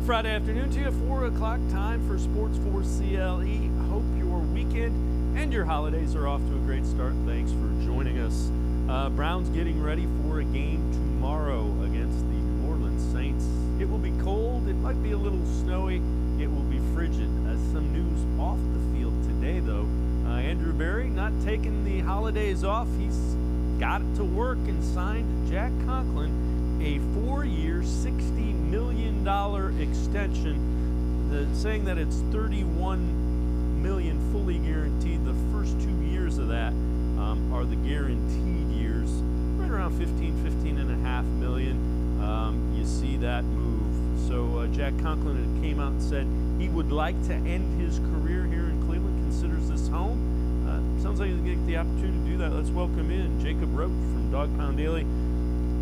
Good Friday afternoon to you, 4 o'clock time for Sports4CLE. Hope your weekend and your holidays are off to a great start. Thanks for joining us. Browns getting ready for a game tomorrow against the New Orleans Saints. It will be cold. It might be a little snowy. It will be frigid. Some news off the field today, though. Andrew Berry not taking the holidays off. He's got it to work and signed Jack Conklin a 4-year, $60 million extension, saying that it's $31 million fully guaranteed. The first 2 years of that are the guaranteed years, right around $15.5 million. You see that move. So Jack Conklin came out and said he would like to end his career here in Cleveland, considers this home. Sounds like he's going to get the opportunity to do that. Let's welcome in Jacob Roach from Dog Pound Daily.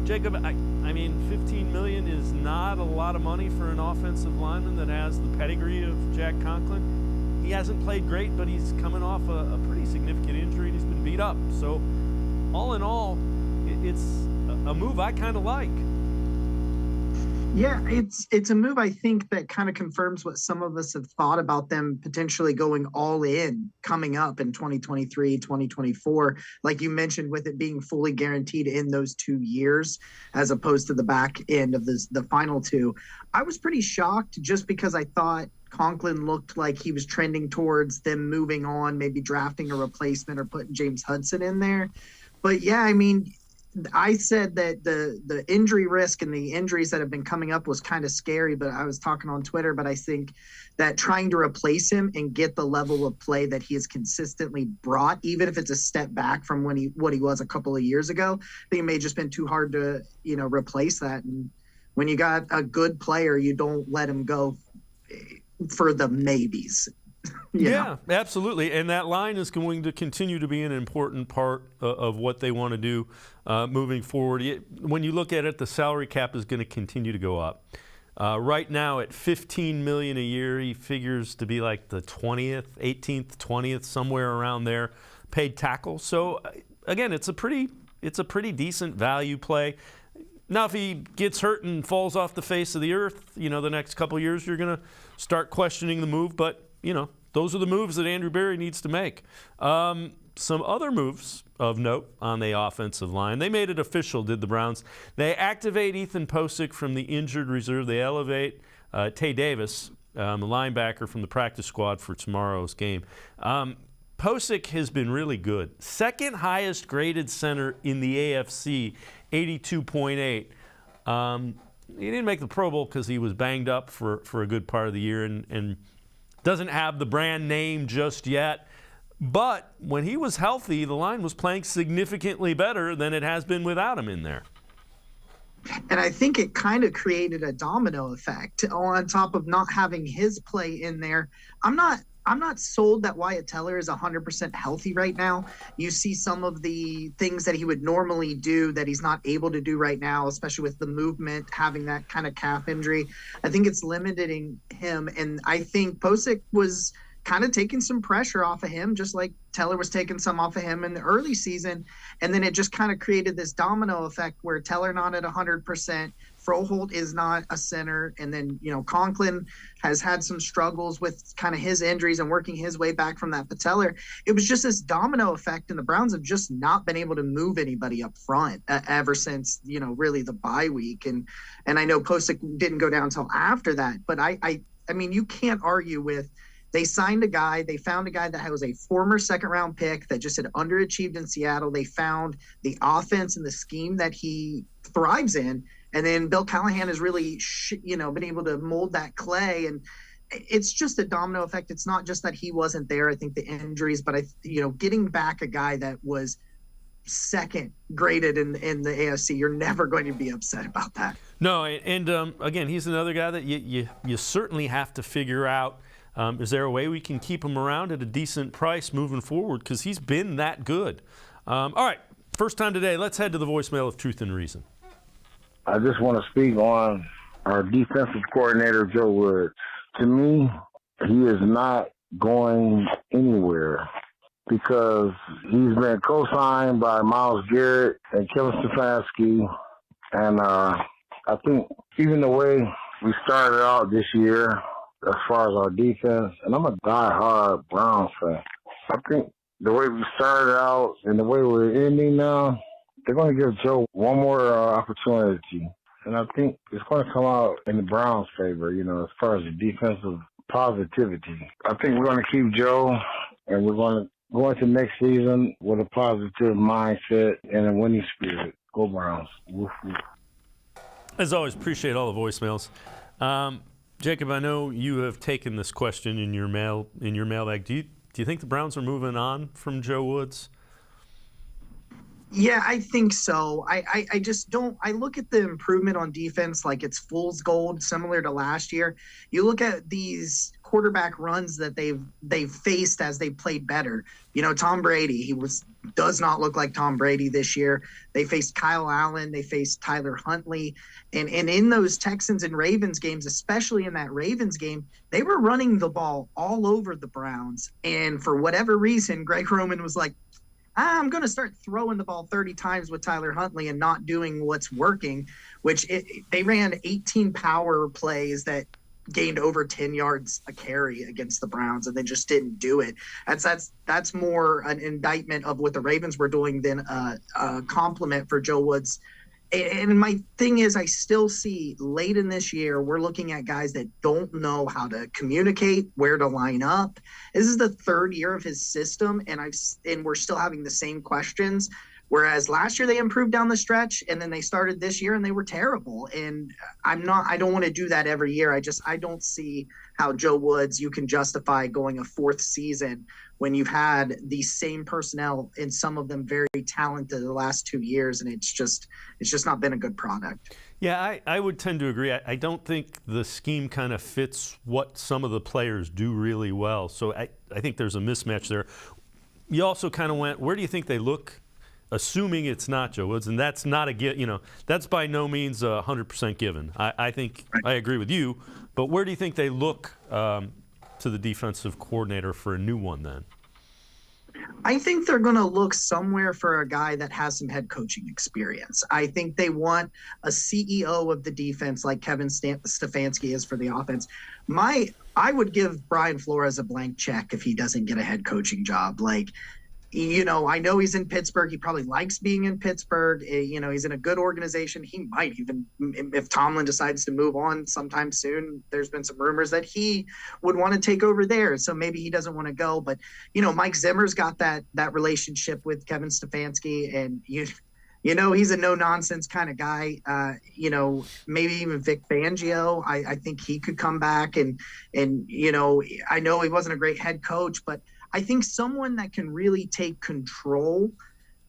Jacob, I mean, $15 million is not a lot of money for an offensive lineman that has the pedigree of Jack Conklin. He hasn't played great, but he's coming off a pretty significant injury, and he's been beat up. So, all in all, it's a move I kind of like. Yeah, it's a move I think that kind of confirms what some of us have thought about them potentially going all in coming up in 2023, 2024. Like you mentioned, with it being fully guaranteed in those 2 years, as opposed to the back end of the final two. I was pretty shocked just because I thought Conklin looked like he was trending towards them moving on, maybe drafting a replacement or putting James Hudson in there. But yeah, I mean, I said that the injury risk and the injuries that have been coming up was kind of scary, but I was talking on Twitter, but I think that trying to replace him and get the level of play that he has consistently brought, even if it's a step back from what he was a couple of years ago, I think it may have just been too hard to, replace that. And when you got a good player, you don't let him go for the maybes. Yeah, absolutely. And that line is going to continue to be an important part of what they want to do moving forward. When you look at it, the salary cap is going to continue to go up. Right now at $15 million a year, he figures to be like the 20th, 18th, 20th, somewhere around there, paid tackle. So again, it's a pretty decent value play. Now, if he gets hurt and falls off the face of the earth, the next couple of years, you're going to start questioning the move. But those are the moves that Andrew Berry needs to make. Some other moves of note on the offensive line. They made it official, did the Browns. They activate Ethan Posick from the injured reserve. They elevate Tay Davis, the linebacker, from the practice squad for tomorrow's game. Posick has been really good. Second highest graded center in the AFC, 82.8. He didn't make the Pro Bowl because he was banged up for a good part of the year and doesn't have the brand name just yet. But when he was healthy, the line was playing significantly better than it has been without him in there. And I think it kind of created a domino effect on top of not having his play in there. I'm not sold that Wyatt Teller is 100% healthy right now. You see some of the things that he would normally do that he's not able to do right now, especially with the movement, having that kind of calf injury. I think it's limiting him. And I think Posick was kind of taking some pressure off of him, just like Teller was taking some off of him in the early season. And then it just kind of created this domino effect where Teller not at 100%. Froholt is not a center. And then, Conklin has had some struggles with kind of his injuries and working his way back from that patellar. It was just this domino effect, and the Browns have just not been able to move anybody up front ever since, really the bye week. And I know Posick didn't go down until after that, but I mean, you can't argue with, they signed a guy, they found a guy that was a former second-round pick that just had underachieved in Seattle. They found the offense and the scheme that he thrives in. And then Bill Callahan has really, been able to mold that clay. And it's just a domino effect. It's not just that he wasn't there. I think the injuries, but getting back a guy that was second graded in the AFC, you're never going to be upset about that. No, and again, he's another guy that you certainly have to figure out. Is there a way we can keep him around at a decent price moving forward? Because he's been that good. All right, first time today, let's head to the voicemail of Truth and Reason. I just want to speak on our defensive coordinator, Joe Woods. To me, he is not going anywhere because he's been co-signed by Myles Garrett and Kevin Stefanski. And I think even the way we started out this year as far as our defense, and I'm a die-hard Browns fan. I think the way we started out and the way we're ending now, they're going to give Joe one more opportunity. And I think it's going to come out in the Browns' favor, as far as the defensive positivity. I think we're going to keep Joe, and we're going to go into next season with a positive mindset and a winning spirit. Go Browns. Woof, woof. As always, appreciate all the voicemails. Jacob, I know you have taken this question in your mailbag. Do you think the Browns are moving on from Joe Woods? Yeah, I think so. I just don't. I look at the improvement on defense like it's fool's gold, similar to last year. You look at these quarterback runs that they've faced as they played better. Tom Brady, does not look like Tom Brady this year. They faced Kyle Allen, they faced Tyler Huntley, and in those Texans and Ravens games, especially in that Ravens game, they were running the ball all over the Browns. And for whatever reason, Greg Roman was like, I'm going to start throwing the ball 30 times with Tyler Huntley and not doing what's working, they ran 18 power plays that gained over 10 yards a carry against the Browns, and they just didn't do it. That's more an indictment of what the Ravens were doing than a compliment for Joe Woods. And my thing is, I still see late in this year, we're looking at guys that don't know how to communicate, where to line up. This is the third year of his system, and we're still having the same questions. Whereas last year they improved down the stretch, and then they started this year and they were terrible. And I don't want to do that every year. I don't see how Joe Woods, you can justify going a fourth season when you've had the same personnel and some of them very talented the last 2 years, and it's just not been a good product. Yeah, I would tend to agree. I don't think the scheme kind of fits what some of the players do really well. So I think there's a mismatch there. You also kind of went, where do you think they look, assuming it's not Joe Woods? And that's not that's by no means 100% given. I think I agree with you, but where do you think they look to the defensive coordinator for a new one then? I think they're going to look somewhere for a guy that has some head coaching experience. I think they want a CEO of the defense like Kevin Stefanski is for the offense. I would give Brian Flores a blank check if he doesn't get a head coaching job. I know he's in Pittsburgh. He probably likes being in Pittsburgh. He's in a good organization. He might even, if Tomlin decides to move on sometime soon, there's been some rumors that he would want to take over there. So maybe he doesn't want to go. But, Mike Zimmer's got that relationship with Kevin Stefanski, and he's a no-nonsense kind of guy. Maybe even Vic Fangio. I think he could come back and I know he wasn't a great head coach, but I think someone that can really take control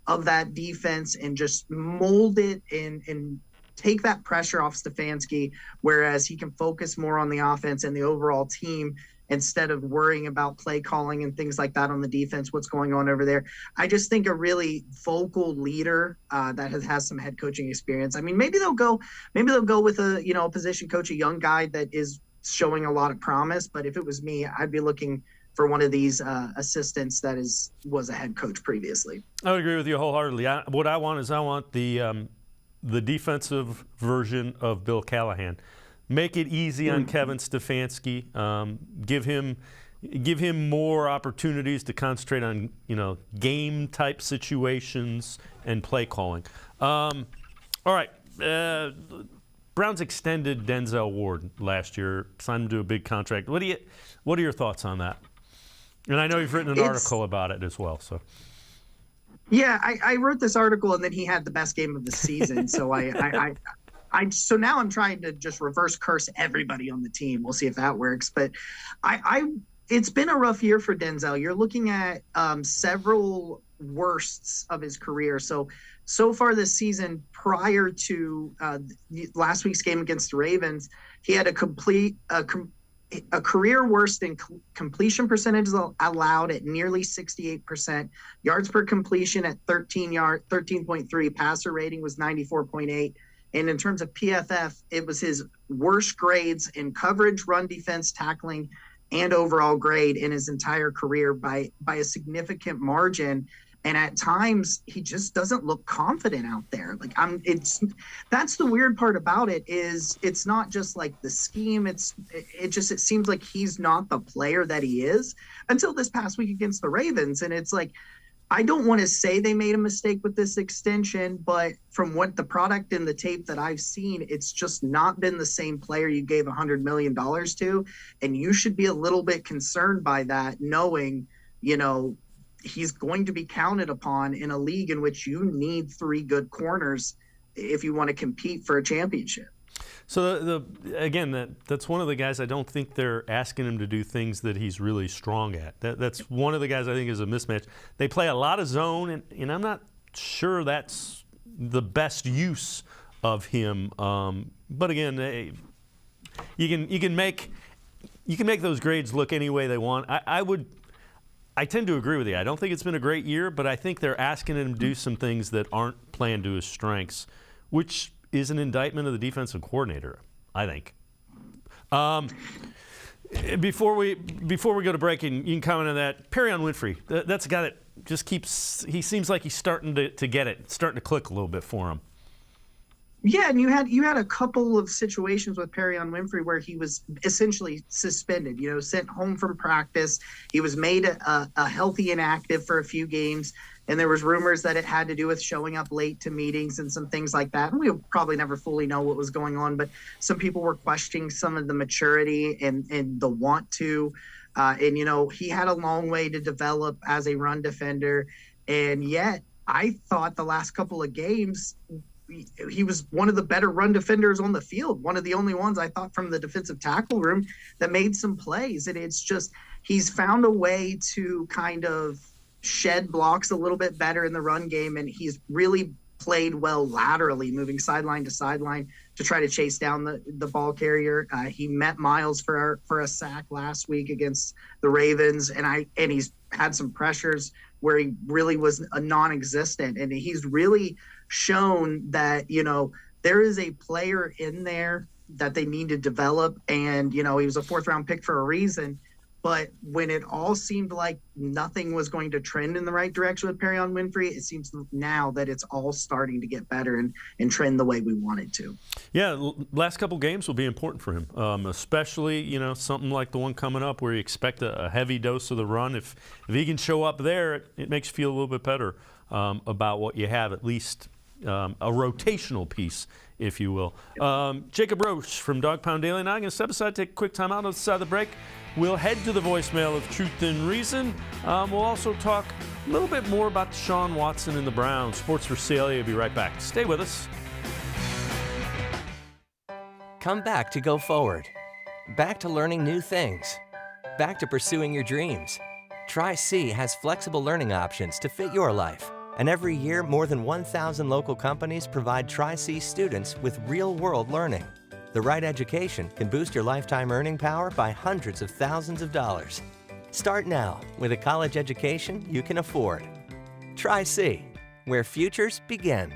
of that defense and just mold it and take that pressure off Stefanski, whereas he can focus more on the offense and the overall team instead of worrying about play calling and things like that on the defense, what's going on over there. I just think a really vocal leader that has some head coaching experience. I mean, maybe they'll go with a position coach, a young guy that is showing a lot of promise. But if it was me, I'd be looking for one of these assistants that was a head coach previously. I would agree with you wholeheartedly. What I want the defensive version of Bill Callahan. Make it easy on Kevin Stefanski. Give him more opportunities to concentrate on game type situations and play calling. All right. Browns extended Denzel Ward last year, signed him to a big contract. What are your thoughts on that? And I know you've written an article about it as well. So. Yeah, I wrote this article, and then he had the best game of the season. So so now I'm trying to just reverse curse everybody on the team. We'll see if that works. But it's been a rough year for Denzel. You're looking at several worsts of his career. So far this season, prior to last week's game against the Ravens, he had a career worst in completion percentage allowed at nearly 68%, yards per completion at 13.3, passer rating was 94.8. And in terms of PFF, it was his worst grades in coverage, run defense, tackling, and overall grade in his entire career by a significant margin. And at times he just doesn't look confident out there. Like that's the weird part about it is it's not just like the scheme. It seems like he's not the player that he is until this past week against the Ravens. And it's like, I don't want to say they made a mistake with this extension, but from what the product and the tape that I've seen, it's just not been the same player you gave $100 million to. And you should be a little bit concerned by that, knowing, he's going to be counted upon in a league in which you need 3 good corners if you want to compete for a championship. So that's one of the guys I don't think they're asking him to do things that he's really strong at. That's one of the guys I think is a mismatch. They play a lot of zone, and I'm not sure that's the best use of him. But again, you can make those grades look any way they want. I tend to agree with you. I don't think it's been a great year, but I think they're asking him to do some things that aren't playing to his strengths, which is an indictment of the defensive coordinator, I think. Before we go to break, and you can comment on that, Perrion Winfrey, that's a guy that just he seems like he's starting to get it. It's starting to click a little bit for him. Yeah, and you had a couple of situations with Perrion Winfrey where he was essentially suspended, sent home from practice. He was made a healthy inactive for a few games, and there was rumors that it had to do with showing up late to meetings and some things like that. And we'll probably never fully know what was going on, but some people were questioning some of the maturity and the want to. And he had a long way to develop as a run defender, and yet I thought the last couple of games he was one of the better run defenders on the field, one of the only ones I thought from the defensive tackle room that made some plays. And it's just he's found a way to kind of shed blocks a little bit better in the run game, and he's really played well laterally, moving sideline to sideline to try to chase down the ball carrier. He met Miles for a sack last week against the Ravens, and he's had some pressures where he really was a non-existent, and he's really shown that there is a player in there that they need to develop. And he was a 4th round pick for a reason, but when it all seemed like nothing was going to trend in the right direction with Perrion Winfrey, it seems now that it's all starting to get better and trend the way we want it to. Yeah, last couple games will be important for him, especially something like the one coming up where you expect a heavy dose of the run. If he can show up there, it makes you feel a little bit better about what you have, at least a rotational piece, if you will. Jacob Roach from Dog Pound Daily. Now I'm going to step aside, take a quick time out on the side of the break. We'll head to the voicemail of Truth and Reason. We'll also talk a little bit more about Deshaun Watson and the Browns. Sports4CLE will be right back. Stay with us. Come back to go forward. Back to learning new things. Back to pursuing your dreams. Tri-C has flexible learning options to fit your life. And every year, more than 1,000 local companies provide Tri-C students with real-world learning. The right education can boost your lifetime earning power by hundreds of thousands of dollars. Start now with a college education you can afford. Tri-C, where futures begin.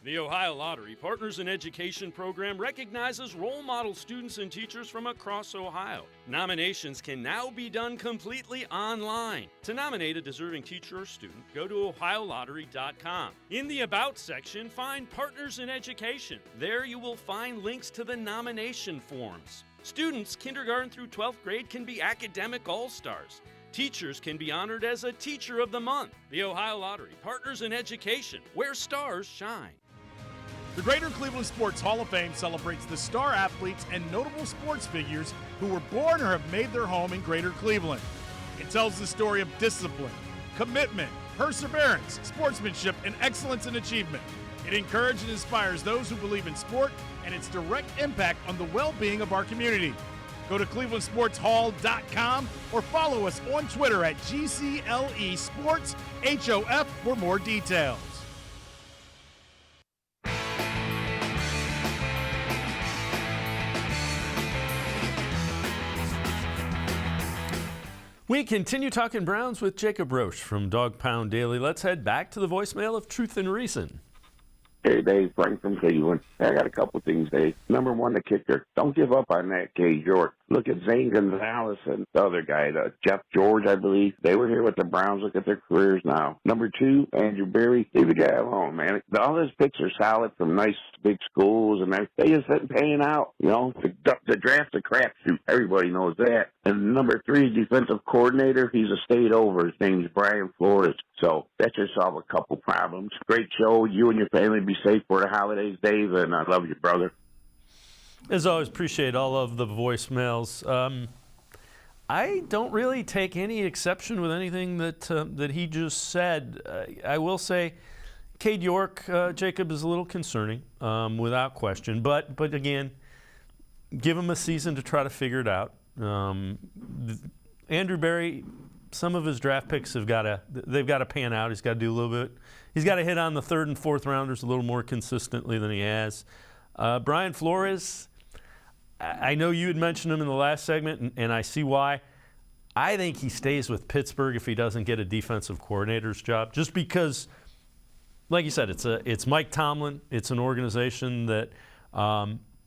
The Ohio Lottery Partners in Education program recognizes role model students and teachers from across Ohio. Nominations can now be done completely online. To nominate a deserving teacher or student, go to ohiolottery.com. In the About section, find Partners in Education. There you will find links to the nomination forms. Students kindergarten through 12th grade can be academic all-stars. Teachers can be honored as a Teacher of the Month. The Ohio Lottery Partners in Education, where stars shine. The Greater Cleveland Sports Hall of Fame celebrates the star athletes and notable sports figures who were born or have made their home in Greater Cleveland. It tells the story of discipline, commitment, perseverance, sportsmanship, and excellence in achievement. It encourages and inspires those who believe in sport and its direct impact on the well-being of our community. Go to clevelandsportshall.com or follow us on Twitter at GCLE Sports HOF for more details. We continue talking Browns with Jacob Roach from Dog Pound Daily. Let's head back to the voicemail of Truth and Reason. Hey, Dave, Frank from Cleveland. I got a couple things, Dave. Number one, the kicker. Don't give up on that Cade. Look at Zane Gonzalez and the other guy, Jeff George, I believe. They were here with the Browns. Look at their careers now. Number 2, Andrew Berry. Leave the guy alone, man. All his picks are solid from nice big schools, and they just isn't paying out. You know, the draft's a crapshoot. Everybody knows that. And number 3, defensive coordinator. He's a state over. His name's Brian Flores. So that should solve a couple problems. Great show. You and your family be safe for the holidays, Dave, and I love you, brother. As always, appreciate all of the voicemails. I don't really take any exception with anything that he just said. I will say, Cade York, Jacob, is a little concerning, without question. But again, give him a season to try to figure it out. Andrew Berry, some of his draft picks they've got to pan out. He's got to do a little bit. He's got to hit on the 3rd and 4th rounders a little more consistently than he has. Brian Flores, I know you had mentioned him in the last segment, and I see why. I think he stays with Pittsburgh if he doesn't get a defensive coordinator's job, just because, like you said, it's Mike Tomlin. It's an organization that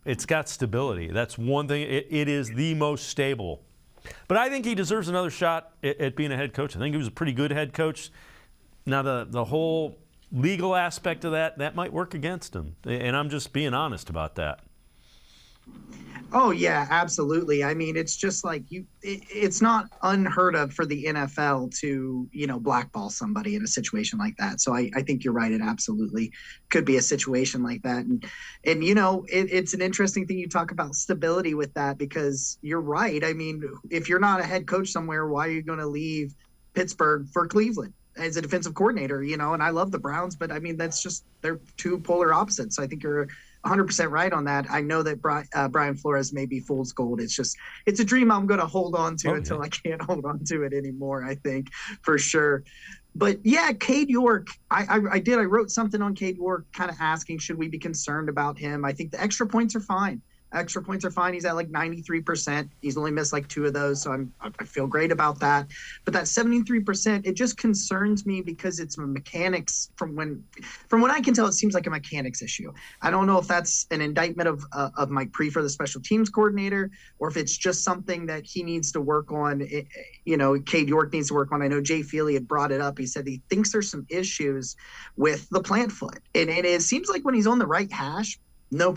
it's got stability. That's one thing. It is the most stable. But I think he deserves another shot at being a head coach. I think he was a pretty good head coach. Now, the whole legal aspect of that might work against him, and I'm just being honest about that. Oh, yeah, absolutely. I mean, it's just like it's not unheard of for the NFL to, blackball somebody in a situation like that. So I think you're right. It absolutely could be a situation like that. And it's an interesting thing you talk about stability with that, because you're right. I mean, if you're not a head coach somewhere, why are you going to leave Pittsburgh for Cleveland as a defensive coordinator? And I love the Browns, but I mean, they're two polar opposites. So I think you're 100% right on that. I know that Brian Flores may be fool's gold. It's a dream I'm going to hold on to until I can't hold on to it anymore, I think, for sure. But yeah, Cade York, I wrote something on Cade York kind of asking, should we be concerned about him? I think the extra points are fine. Extra points are fine. He's at like 93%. He's only missed like 2 of those, so I feel great about that. But that 73%, it just concerns me because it's mechanics. From what I can tell, it seems like a mechanics issue. I don't know if that's an indictment of Mike Prefer, the special teams coordinator, or if it's just something that he needs to work on. Cade York needs to work on. I know Jay Feely had brought it up. He said he thinks there's some issues with the plant foot, and it seems like when he's on the right hash, when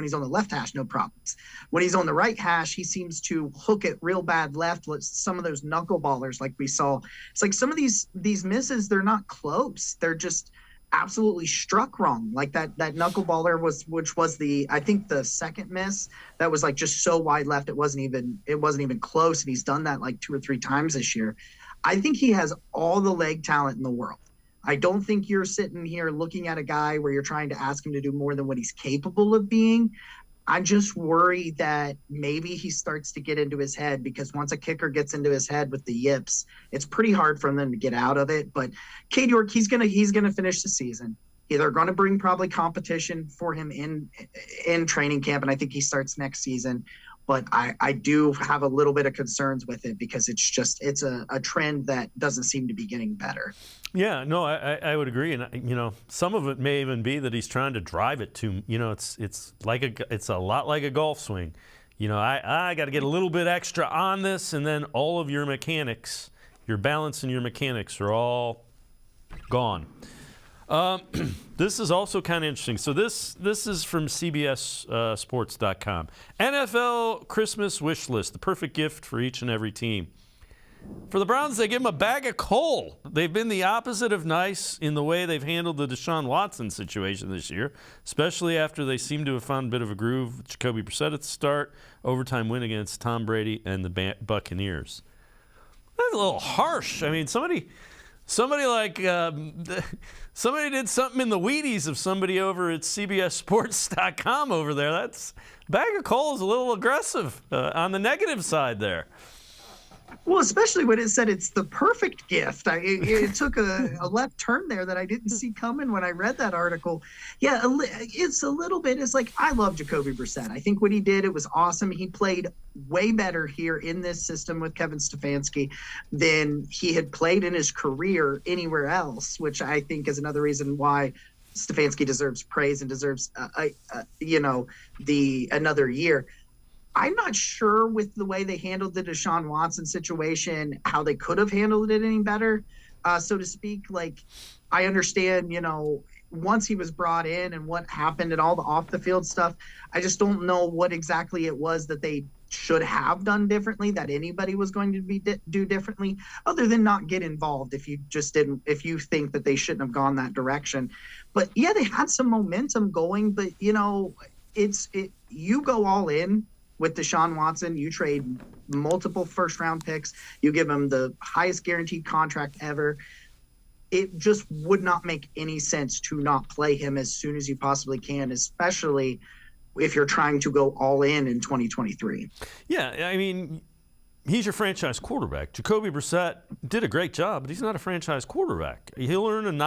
he's on the left hash, no problems. When he's on the right hash, he seems to hook it real bad left with some of those knuckleballers like we saw. It's like some of these misses, they're not close. They're just absolutely struck wrong. Like that knuckleballer which was I think the second miss that was like just so wide left. It wasn't even close. And he's done that like 2 or 3 times this year. I think he has all the leg talent in the world. I don't think you're sitting here looking at a guy where you're trying to ask him to do more than what he's capable of being. I just worry that maybe he starts to get into his head, because once a kicker gets into his head with the yips, it's pretty hard for them to get out of it. But Cade York, he's gonna finish the season. They're going to bring probably competition for him in training camp, and I think he starts next season. But I do have a little bit of concerns with it, because it's a trend that doesn't seem to be getting better. Yeah, no, I would agree, and some of it may even be that he's trying to drive it to. It's a lot like a golf swing. I got to get a little bit extra on this, and then all of your mechanics, your balance and your mechanics are all gone. This is also kind of interesting. So this is from CBS Sports.com. NFL Christmas wish list, the perfect gift for each and every team. For the Browns, they give them a bag of coal. They've been the opposite of nice in the way they've handled the Deshaun Watson situation this year, especially after they seem to have found a bit of a groove with Jacoby Brissett at the start, overtime win against Tom Brady and the Buccaneers. That's a little harsh. I mean, somebody did something in the Wheaties of somebody over at CBSSports.com over there. That's bag of coal is a little aggressive on the negative side there. Well, especially when it said it's the perfect gift. It took a left turn there that I didn't see coming when I read that article. Yeah, it's a little bit. It's like, I love Jacoby Brissett. I think what he did, it was awesome. He played way better here in this system with Kevin Stefanski than he had played in his career anywhere else, which I think is another reason why Stefanski deserves praise and deserves, another year. I'm not sure with the way they handled the Deshaun Watson situation, how they could have handled it any better, so to speak. Like, I understand, once he was brought in and what happened and all the off the field stuff, I just don't know what exactly it was that they should have done differently, that anybody was going to do differently, other than not get involved if you think that they shouldn't have gone that direction. But yeah, they had some momentum going, but you go all in with Deshaun Watson, you trade multiple first round picks, you give him the highest guaranteed contract ever. It just would not make any sense to not play him as soon as you possibly can, especially if you're trying to go all in 2023. Yeah, I mean, he's your franchise quarterback. Jacoby Brissett did a great job, but he's not a franchise quarterback. He'll earn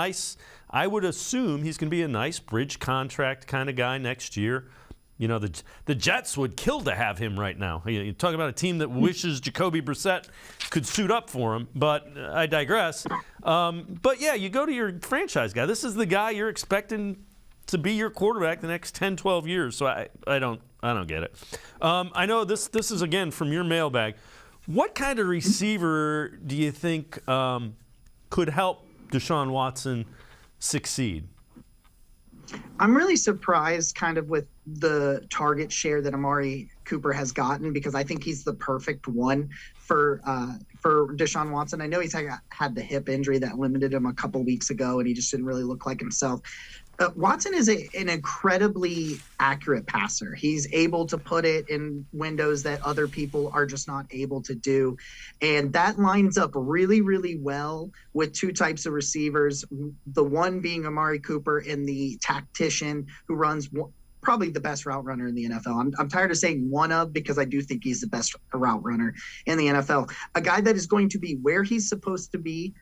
I would assume he's going to be a nice bridge contract kind of guy next year. The Jets would kill to have him right now. You talk about a team that wishes Jacoby Brissett could suit up for him, but I digress. But yeah, you go to your franchise guy. This is the guy you're expecting to be your quarterback the next 10, 12 years. So I don't get it. I know this is, again, from your mailbag. What kind of receiver do you think could help Deshaun Watson succeed? I'm really surprised kind of with the target share that Amari Cooper has gotten, because I think he's the perfect one for Deshaun Watson. I know he's had the hip injury that limited him a couple weeks ago, and he just didn't really look like himself. Watson is an incredibly accurate passer. He's able to put it in windows that other people are just not able to do. And that lines up really, really well with two types of receivers, the one being Amari Cooper and the tactician who runs probably the best route runner in the NFL. I'm tired of saying one of, because I do think he's the best route runner in the NFL. A guy that is going to be where he's supposed to be,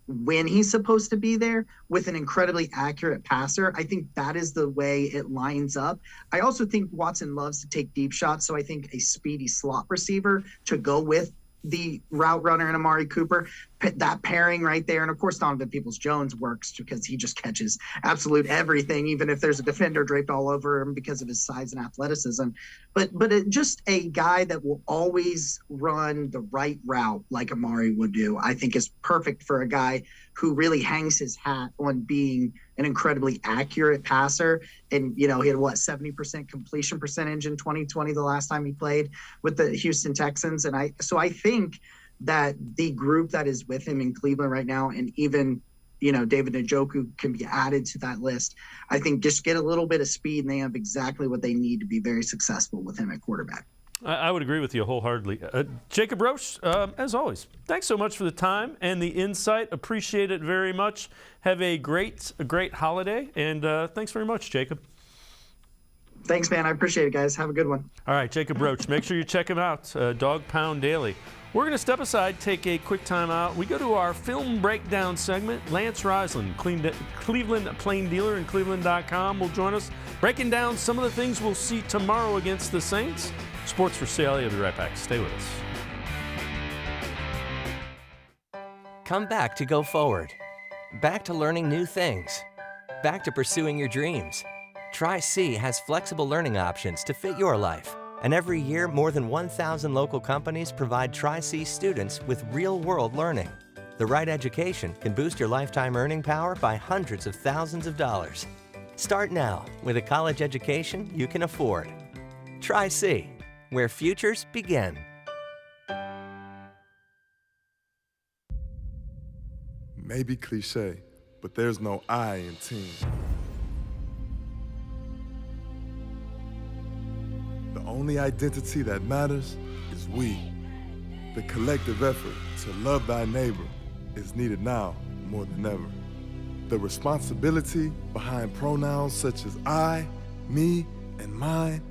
when he's supposed to be there, with an incredibly accurate passer. I think that is the way it lines up. I also think Watson loves to take deep shots, so I think a speedy slot receiver to go with the route runner and Amari Cooper, that pairing right there. And of course, Donovan Peoples-Jones works because he just catches absolute everything, even if there's a defender draped all over him because of his size and athleticism. But just a guy that will always run the right route like Amari would do, I think is perfect for a guy who really hangs his hat on being an incredibly accurate passer. And, he had 70% completion percentage in 2020, the last time he played with the Houston Texans. And I think that the group that is with him in Cleveland right now, and even, David Njoku can be added to that list. I think just get a little bit of speed, and they have exactly what they need to be very successful with him at quarterback. I would agree with you wholeheartedly. Jacob Roach, as always, thanks so much for the time and the insight. Appreciate it very much. Have a great holiday, and thanks very much, Jacob. Thanks, man. I appreciate it, guys. Have a good one. All right, Jacob Roach. Make sure you check him out, Dog Pound Daily. We're going to step aside, take a quick time out. We go to our film breakdown segment. Lance Reisland, Cleveland Plain Dealer and cleveland.com will join us, breaking down some of the things we'll see tomorrow against the Saints. Sports4CLE, I'll be right back. Stay with us. Come back to go forward. Back to learning new things. Back to pursuing your dreams. Tri-C has flexible learning options to fit your life. And every year, more than 1,000 local companies provide Tri-C students with real-world learning. The right education can boost your lifetime earning power by hundreds of thousands of dollars. Start now with a college education you can afford. Tri-C, where futures begin. Maybe cliche, but there's no I in team. The only identity that matters is we. The collective effort to love thy neighbor is needed now more than ever. The responsibility behind pronouns such as I, me, and mine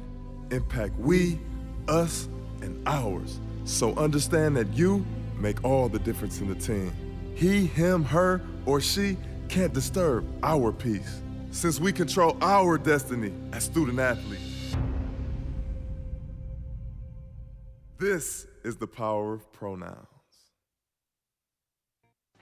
impact we, us, and ours. So understand that you make all the difference in the team. He, him, her, or she can't disturb our peace, since we control our destiny as student athletes. This is the power of pronouns.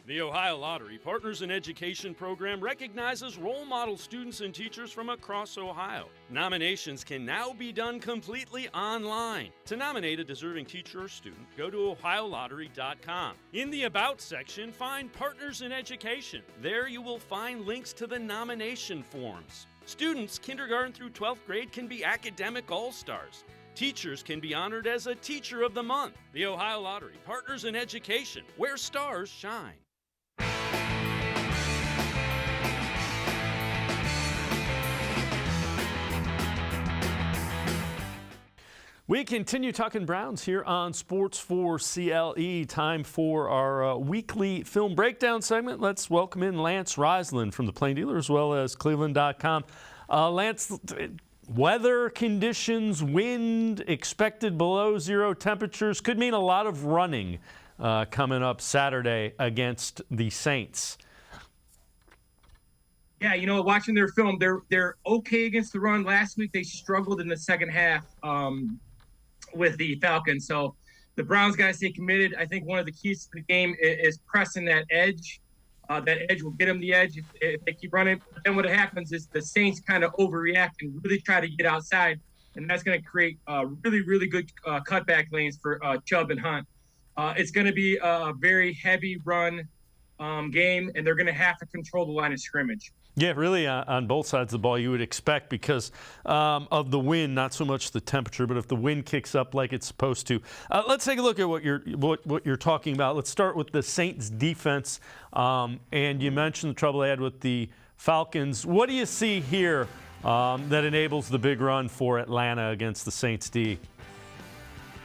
The Ohio Lottery Partners in Education program recognizes role model students and teachers from across Ohio. Nominations can now be done completely online. To nominate a deserving teacher or student, go to ohiolottery.com. In the About section, find Partners in Education. There you will find links to the nomination forms. Students kindergarten through 12th grade can be academic all-stars. Teachers can be honored as a Teacher of the Month. The Ohio Lottery Partners in Education, where stars shine. We continue talking Browns here on Sports4CLE. Time for our weekly film breakdown segment. Let's welcome in Lance Reisland from the Plain Dealer as well as cleveland.com. Lance, weather conditions, wind expected below zero temperatures could mean a lot of running coming up Saturday against the Saints. Yeah, you know, watching their film, they're okay against the run. Last week they struggled in the second half with the Falcons. So the Browns got to stay committed. I think one of the keys to the game is pressing that edge. That edge will get them the edge if they keep running. But then what happens is the Saints kind of overreact and really try to get outside, and that's going to create really, really good cutback lanes for Chubb and Hunt. It's going to be a very heavy run game, and they're going to have to control the line of scrimmage. Yeah, really on both sides of the ball you would expect because of the wind, not so much the temperature, but if the wind kicks up like it's supposed to. Let's take a look at what you're talking about. Let's start with the Saints defense. And you mentioned the trouble they had with the Falcons. What do you see here that enables the big run for Atlanta against the Saints D?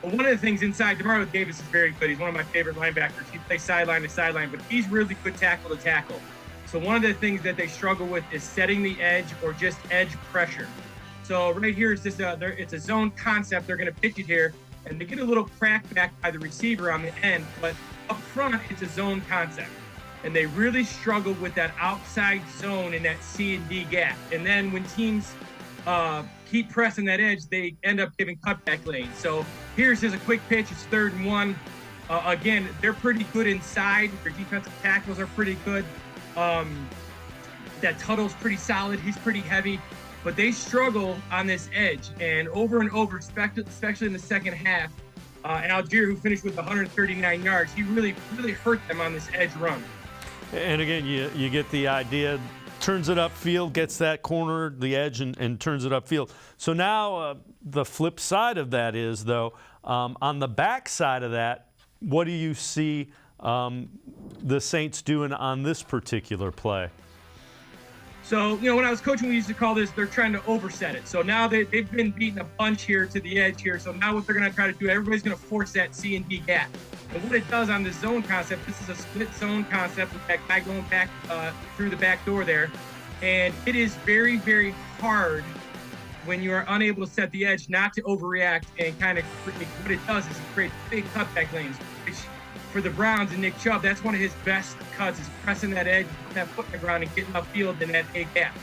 Well, one of the things inside, DeMario Davis is very good. He's one of my favorite linebackers. He plays sideline to sideline, but he's really good tackle to tackle. So one of the things that they struggle with is setting the edge or just edge pressure. So right here is just it's a zone concept. They're going to pitch it here, and they get a little crack back by the receiver on the end, but up front it's a zone concept. And they really struggle with that outside zone in that C and D gap. And then when teams keep pressing that edge, they end up giving cutback lanes. So here's just a quick pitch. It's 3rd and 1. Again, they're pretty good inside. Their defensive tackles are pretty good. That Tuttle's pretty solid. He's pretty heavy, but they struggle on this edge. And over, especially in the second half, Algier, who finished with 139 yards, he really, really hurt them on this edge run. And again, you get the idea, turns it upfield, gets that corner, the edge, and turns it upfield. So now the flip side of that is, though, on the back side of that, what do you see the Saints doing on this particular play? So, you know, when I was coaching, we used to call this, they're trying to overset it. So now they've been beating a bunch here to the edge here. So now what they're going to try to do, everybody's going to force that C and D gap. And what it does on this zone concept, this is a split zone concept with that guy going back through the back door there. And it is very, very hard when you are unable to set the edge not to overreact and kind of what it does is it creates big cutback lanes, which for the Browns and Nick Chubb, that's one of his best cuts is pressing that edge, putting that foot in the ground and getting upfield in that A gap.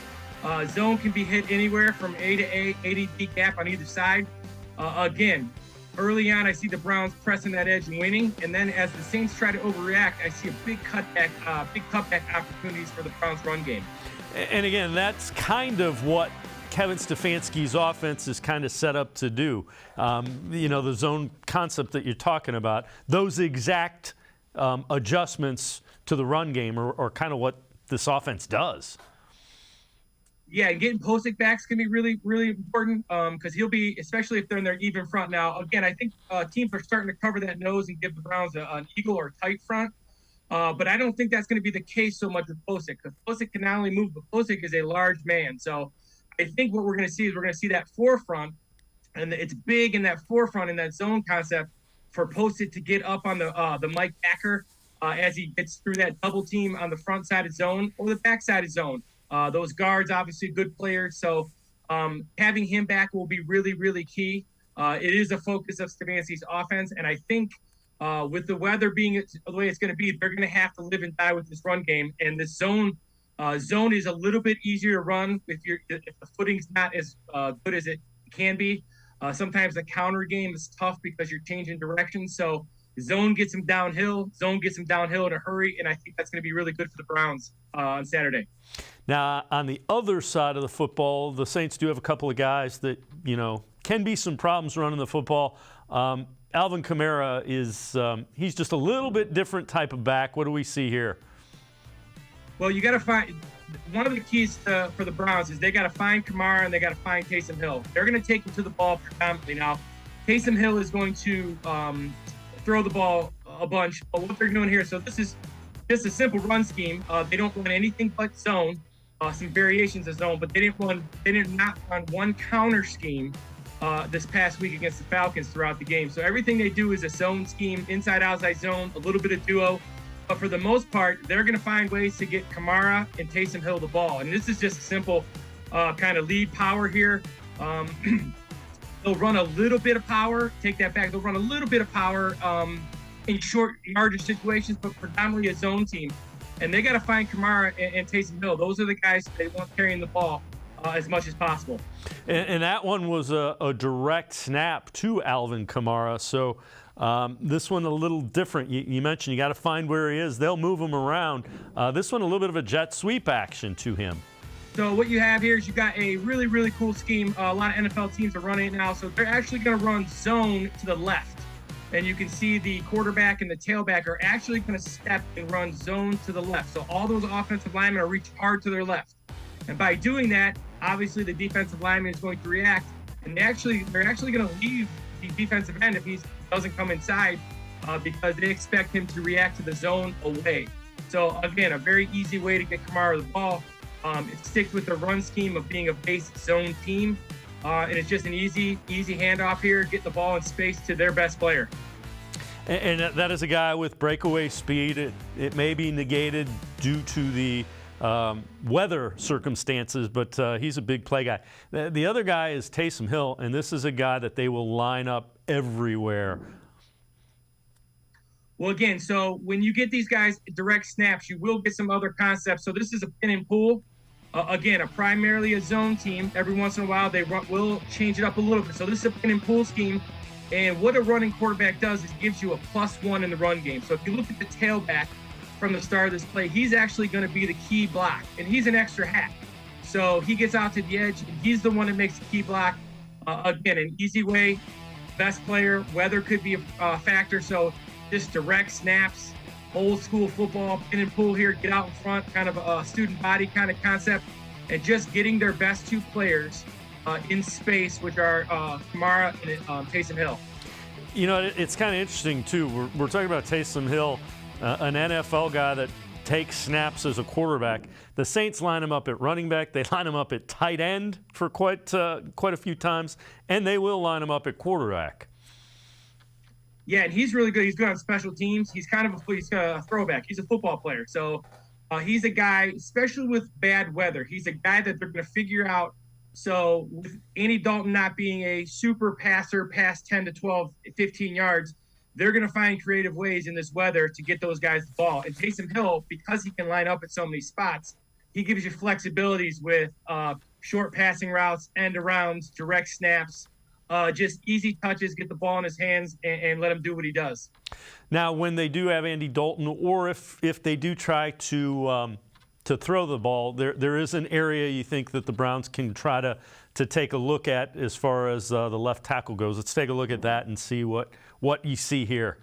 Zone can be hit anywhere from A to A, A to D gap on either side. Again, early on, I see the Browns pressing that edge and winning. And then as the Saints try to overreact, I see a big cutback opportunities for the Browns run game. And again, that's kind of what Kevin Stefanski's offense is kind of set up to do. You know, the zone concept that you're talking about, those exact adjustments to the run game are kind of what this offense does. Yeah, and getting Posick backs can be really, really important because he'll be, especially if they're in their even front now. Again, I think teams are starting to cover that nose and give the Browns an eagle or tight front. But I don't think that's going to be the case so much with Posick because Posick can not only move, but Posick is a large man. So I think what we're going to see is we're going to see that forefront, and it's big in that forefront in that zone concept for Posick to get up on the Mike backer as he gets through that double team on the front side of zone or the back side of zone. Those guards, obviously good players. So having him back will be really, really key. It is a focus of Stefanski's offense. And I think with the weather being the way it's going to be, they're going to have to live and die with this run game. And this zone is a little bit easier to run if the footing's not as good as it can be. Sometimes the counter game is tough because you're changing directions. So Zone gets him downhill. Zone gets him downhill in a hurry, and I think that's going to be really good for the Browns on Saturday. Now, on the other side of the football, the Saints do have a couple of guys that, can be some problems running the football. Alvin Kamara he's just a little bit different type of back. What do we see here? Well, you got to find one of the keys for the Browns is they got to find Kamara and they got to find Taysom Hill. They're going to take him to the ball predominantly. Now, Taysom Hill is going to throw the ball a bunch, but what they're doing here, so this is just a simple run scheme. They don't run anything but zone, some variations of zone, but they did not run one counter scheme this past week against the Falcons throughout the game. So everything they do is a zone scheme, inside, outside zone, a little bit of duo. But for the most part, they're going to find ways to get Kamara and Taysom Hill the ball. And this is just a simple kind of lead power here. They'll run a little bit of power, take that back. They'll run a little bit of power in short yardage situations, but predominantly a zone team. And they got to find Kamara and Taysom Hill. Those are the guys they want carrying the ball as much as possible. And that one was a direct snap to Alvin Kamara. So this one a little different. You mentioned you got to find where he is. They'll move him around. This one a little bit of a jet sweep action to him. So what you have here is you got a really, really cool scheme. A lot of NFL teams are running it now. So they're actually going to run zone to the left. And you can see the quarterback and the tailback are actually going to step and run zone to the left. So all those offensive linemen are reaching hard to their left. And by doing that, obviously the defensive lineman is going to react. And they're actually going to leave the defensive end if he doesn't come inside because they expect him to react to the zone away. So again, a very easy way to get Kamara the ball. It sticks with the run scheme of being a base zone team. And it's just an easy handoff here, get the ball in space to their best player. And that is a guy with breakaway speed. It may be negated due to the weather circumstances, but he's a big play guy. The other guy is Taysom Hill, and this is a guy that they will line up everywhere. Well, again, so when you get these guys direct snaps, you will get some other concepts. So this is a pin and pull. Again, primarily a zone team. Every once in a while, they will change it up a little bit. So this is a pin and pull scheme. And what a running quarterback does is gives you a +1 in the run game. So if you look at the tailback from the start of this play, he's actually going to be the key block. And he's an extra hat. So he gets out to the edge, and he's the one that makes the key block. Again, an easy way. Best player. Weather could be a factor. So just direct snaps, old school football, pin and pull here, get out in front, kind of a student body kind of concept, and just getting their best two players in space, which are Kamara and Taysom Hill. It's kind of interesting, too. We're talking about Taysom Hill, an NFL guy that takes snaps as a quarterback. The Saints line him up at running back. They line him up at tight end for quite a few times, and they will line him up at quarterback. Yeah, and he's really good. He's good on special teams. He's kind of a throwback. He's a football player. So he's a guy, especially with bad weather, he's a guy that they're going to figure out. So with Andy Dalton not being a super passer past 10 to 12, 15 yards, they're going to find creative ways in this weather to get those guys the ball. And Taysom Hill, because he can line up at so many spots, he gives you flexibilities with short passing routes, end arounds, direct snaps. Just easy touches, get the ball in his hands, and let him do what he does. Now, when they do have Andy Dalton, or if they do try to throw the ball, there is an area you think that the Browns can try to take a look at as far as the left tackle goes. Let's take a look at that and see what you see here.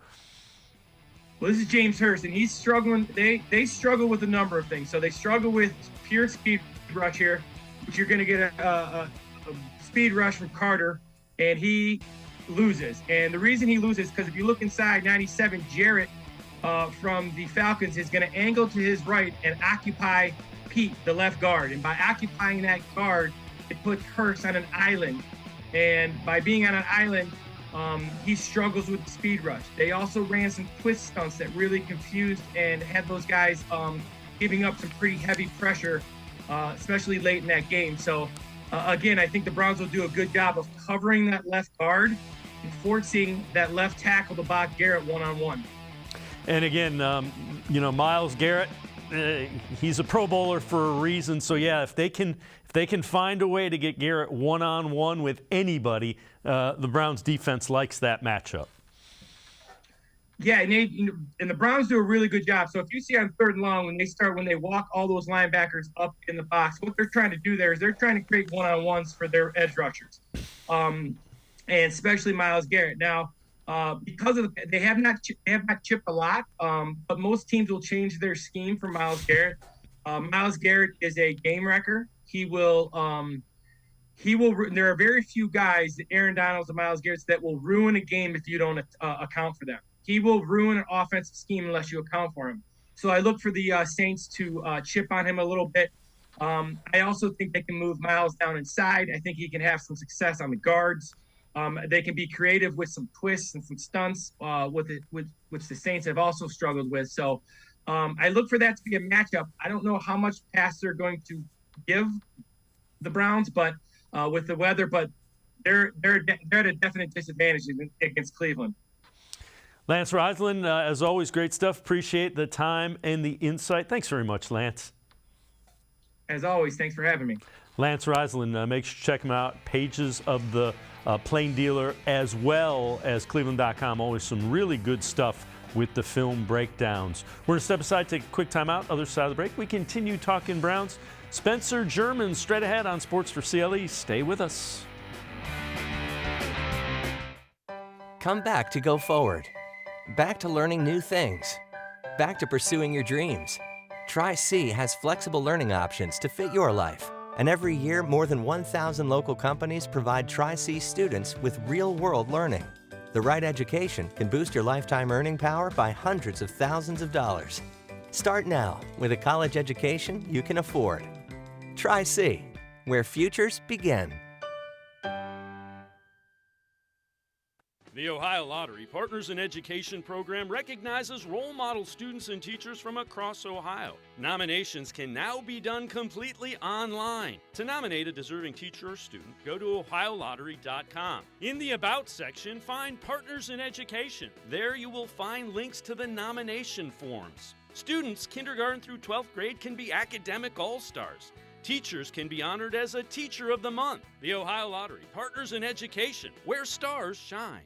Well, this is James Hurst, and he's struggling. They struggle with a number of things. So they struggle with pure speed rush here, which you're going to get a speed rush from Carter. And he loses. And the reason he loses is because if you look inside 97, Garrett from the Falcons is going to angle to his right and occupy Pete, the left guard. And by occupying that guard, it puts Hurst on an island. And by being on an island, he struggles with the speed rush. They also ran some twist stunts that really confused and had those guys giving up some pretty heavy pressure, especially late in that game. So again, I think the Browns will do a good job of covering that left guard and forcing that left tackle to block Garrett one-on-one. And again, Myles Garrett, he's a Pro Bowler for a reason. So yeah, if they can find a way to get Garrett one-on-one with anybody, the Browns defense likes that matchup. Yeah, and the Browns do a really good job. So if you see on 3rd and long, when they walk all those linebackers up in the box, what they're trying to do there is they're trying to create one-on-ones for their edge rushers, and especially Myles Garrett. Now, because of they have not chipped a lot, but most teams will change their scheme for Myles Garrett. Myles Garrett is a game wrecker. He will. There are very few guys, the Aaron Donalds and Myles Garretts, that will ruin a game if you don't account for them. He will ruin an offensive scheme unless you account for him. So I look for the Saints to chip on him a little bit. I also think they can move Myles down inside. I think he can have some success on the guards. They can be creative with some twists and some stunts, which the Saints have also struggled with. So I look for that to be a matchup. I don't know how much pass they're going to give the Browns, but with the weather, but they're at a definite disadvantage against Cleveland. Lance Reisland, as always, great stuff. Appreciate the time and the insight. Thanks very much, Lance. As always, thanks for having me. Lance Reisland, make sure to check him out. Pages of the Plain Dealer as well as cleveland.com. Always some really good stuff with the film breakdowns. We're going to step aside, take a quick timeout. Other side of the break, we continue talking Browns. Spencer German straight ahead on Sports4CLE. Stay with us. Come back to go forward. Back to learning new things. Back to pursuing your dreams. Tri-C has flexible learning options to fit your life. And every year, more than 1,000 local companies provide Tri-C students with real-world learning. The right education can boost your lifetime earning power by hundreds of thousands of dollars. Start now with a college education you can afford. Tri-C, where futures begin. The Ohio Lottery Partners in Education program recognizes role model students and teachers from across Ohio. Nominations can now be done completely online. To nominate a deserving teacher or student, go to ohiolottery.com. In the About section, find Partners in Education. There you will find links to the nomination forms. Students kindergarten through 12th grade can be academic all-stars. Teachers can be honored as a Teacher of the Month. The Ohio Lottery Partners in Education, where stars shine.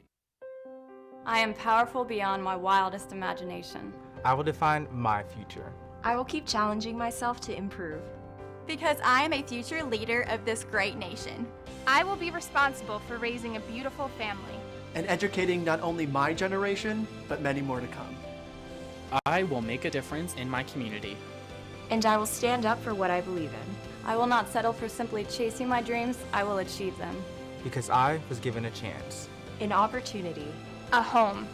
I am powerful beyond my wildest imagination. I will define my future. I will keep challenging myself to improve. Because I am a future leader of this great nation. I will be responsible for raising a beautiful family. And educating not only my generation, but many more to come. I will make a difference in my community. And I will stand up for what I believe in. I will not settle for simply chasing my dreams. I will achieve them. Because I was given a chance. An opportunity. A home.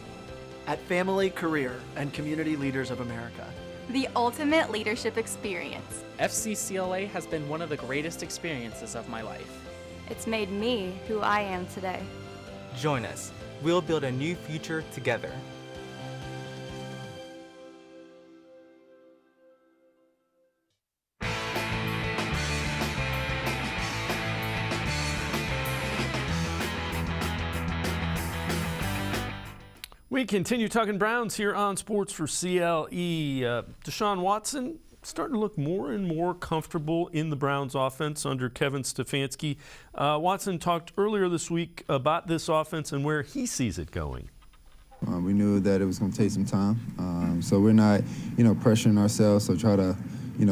At Family, Career, and Community Leaders of America. The ultimate leadership experience. FCCLA has been one of the greatest experiences of my life. It's made me who I am today. Join us. We'll build a new future together. We continue talking Browns here on Sports4CLE. Deshaun Watson starting to look more and more comfortable in the Browns offense under Kevin Stefanski. Watson talked earlier this week about this offense and where he sees it going. We knew that it was going to take some time, so we're not, pressuring ourselves to try to,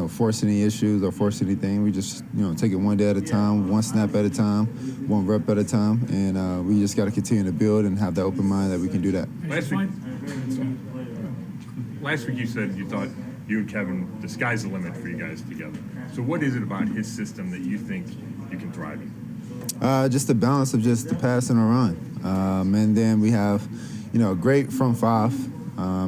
force any issues or force anything. We just, take it one day at a time, one snap at a time, one rep at a time, and we just got to continue to build and have that open mind that we can do that. Last week you said you thought you and Kevin, the sky's the limit for you guys together. So what is it about his system that you think you can thrive in? Just the balance of just the pass and a run. And then we have, a great front five.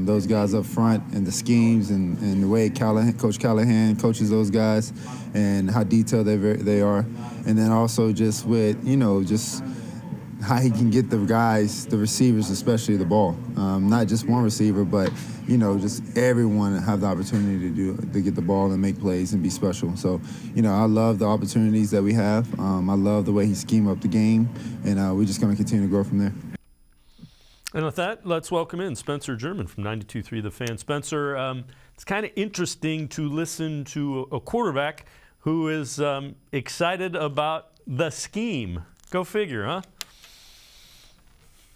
Those guys up front and the schemes and the way Coach Callahan coaches those guys and how detailed they are. And then also just with, just how he can get the guys, the receivers especially, the ball. Not just one receiver, but, just everyone have the opportunity to get the ball and make plays and be special. So, I love the opportunities that we have. I love the way he schemed up the game, and we're just going to continue to grow from there. And with that, let's welcome in Spencer German from 92.3 The Fan. Spencer, it's kind of interesting to listen to a quarterback who is excited about the scheme. Go figure, huh?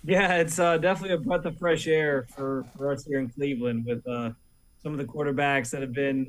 Yeah, it's definitely a breath of fresh air for us here in Cleveland with some of the quarterbacks that have been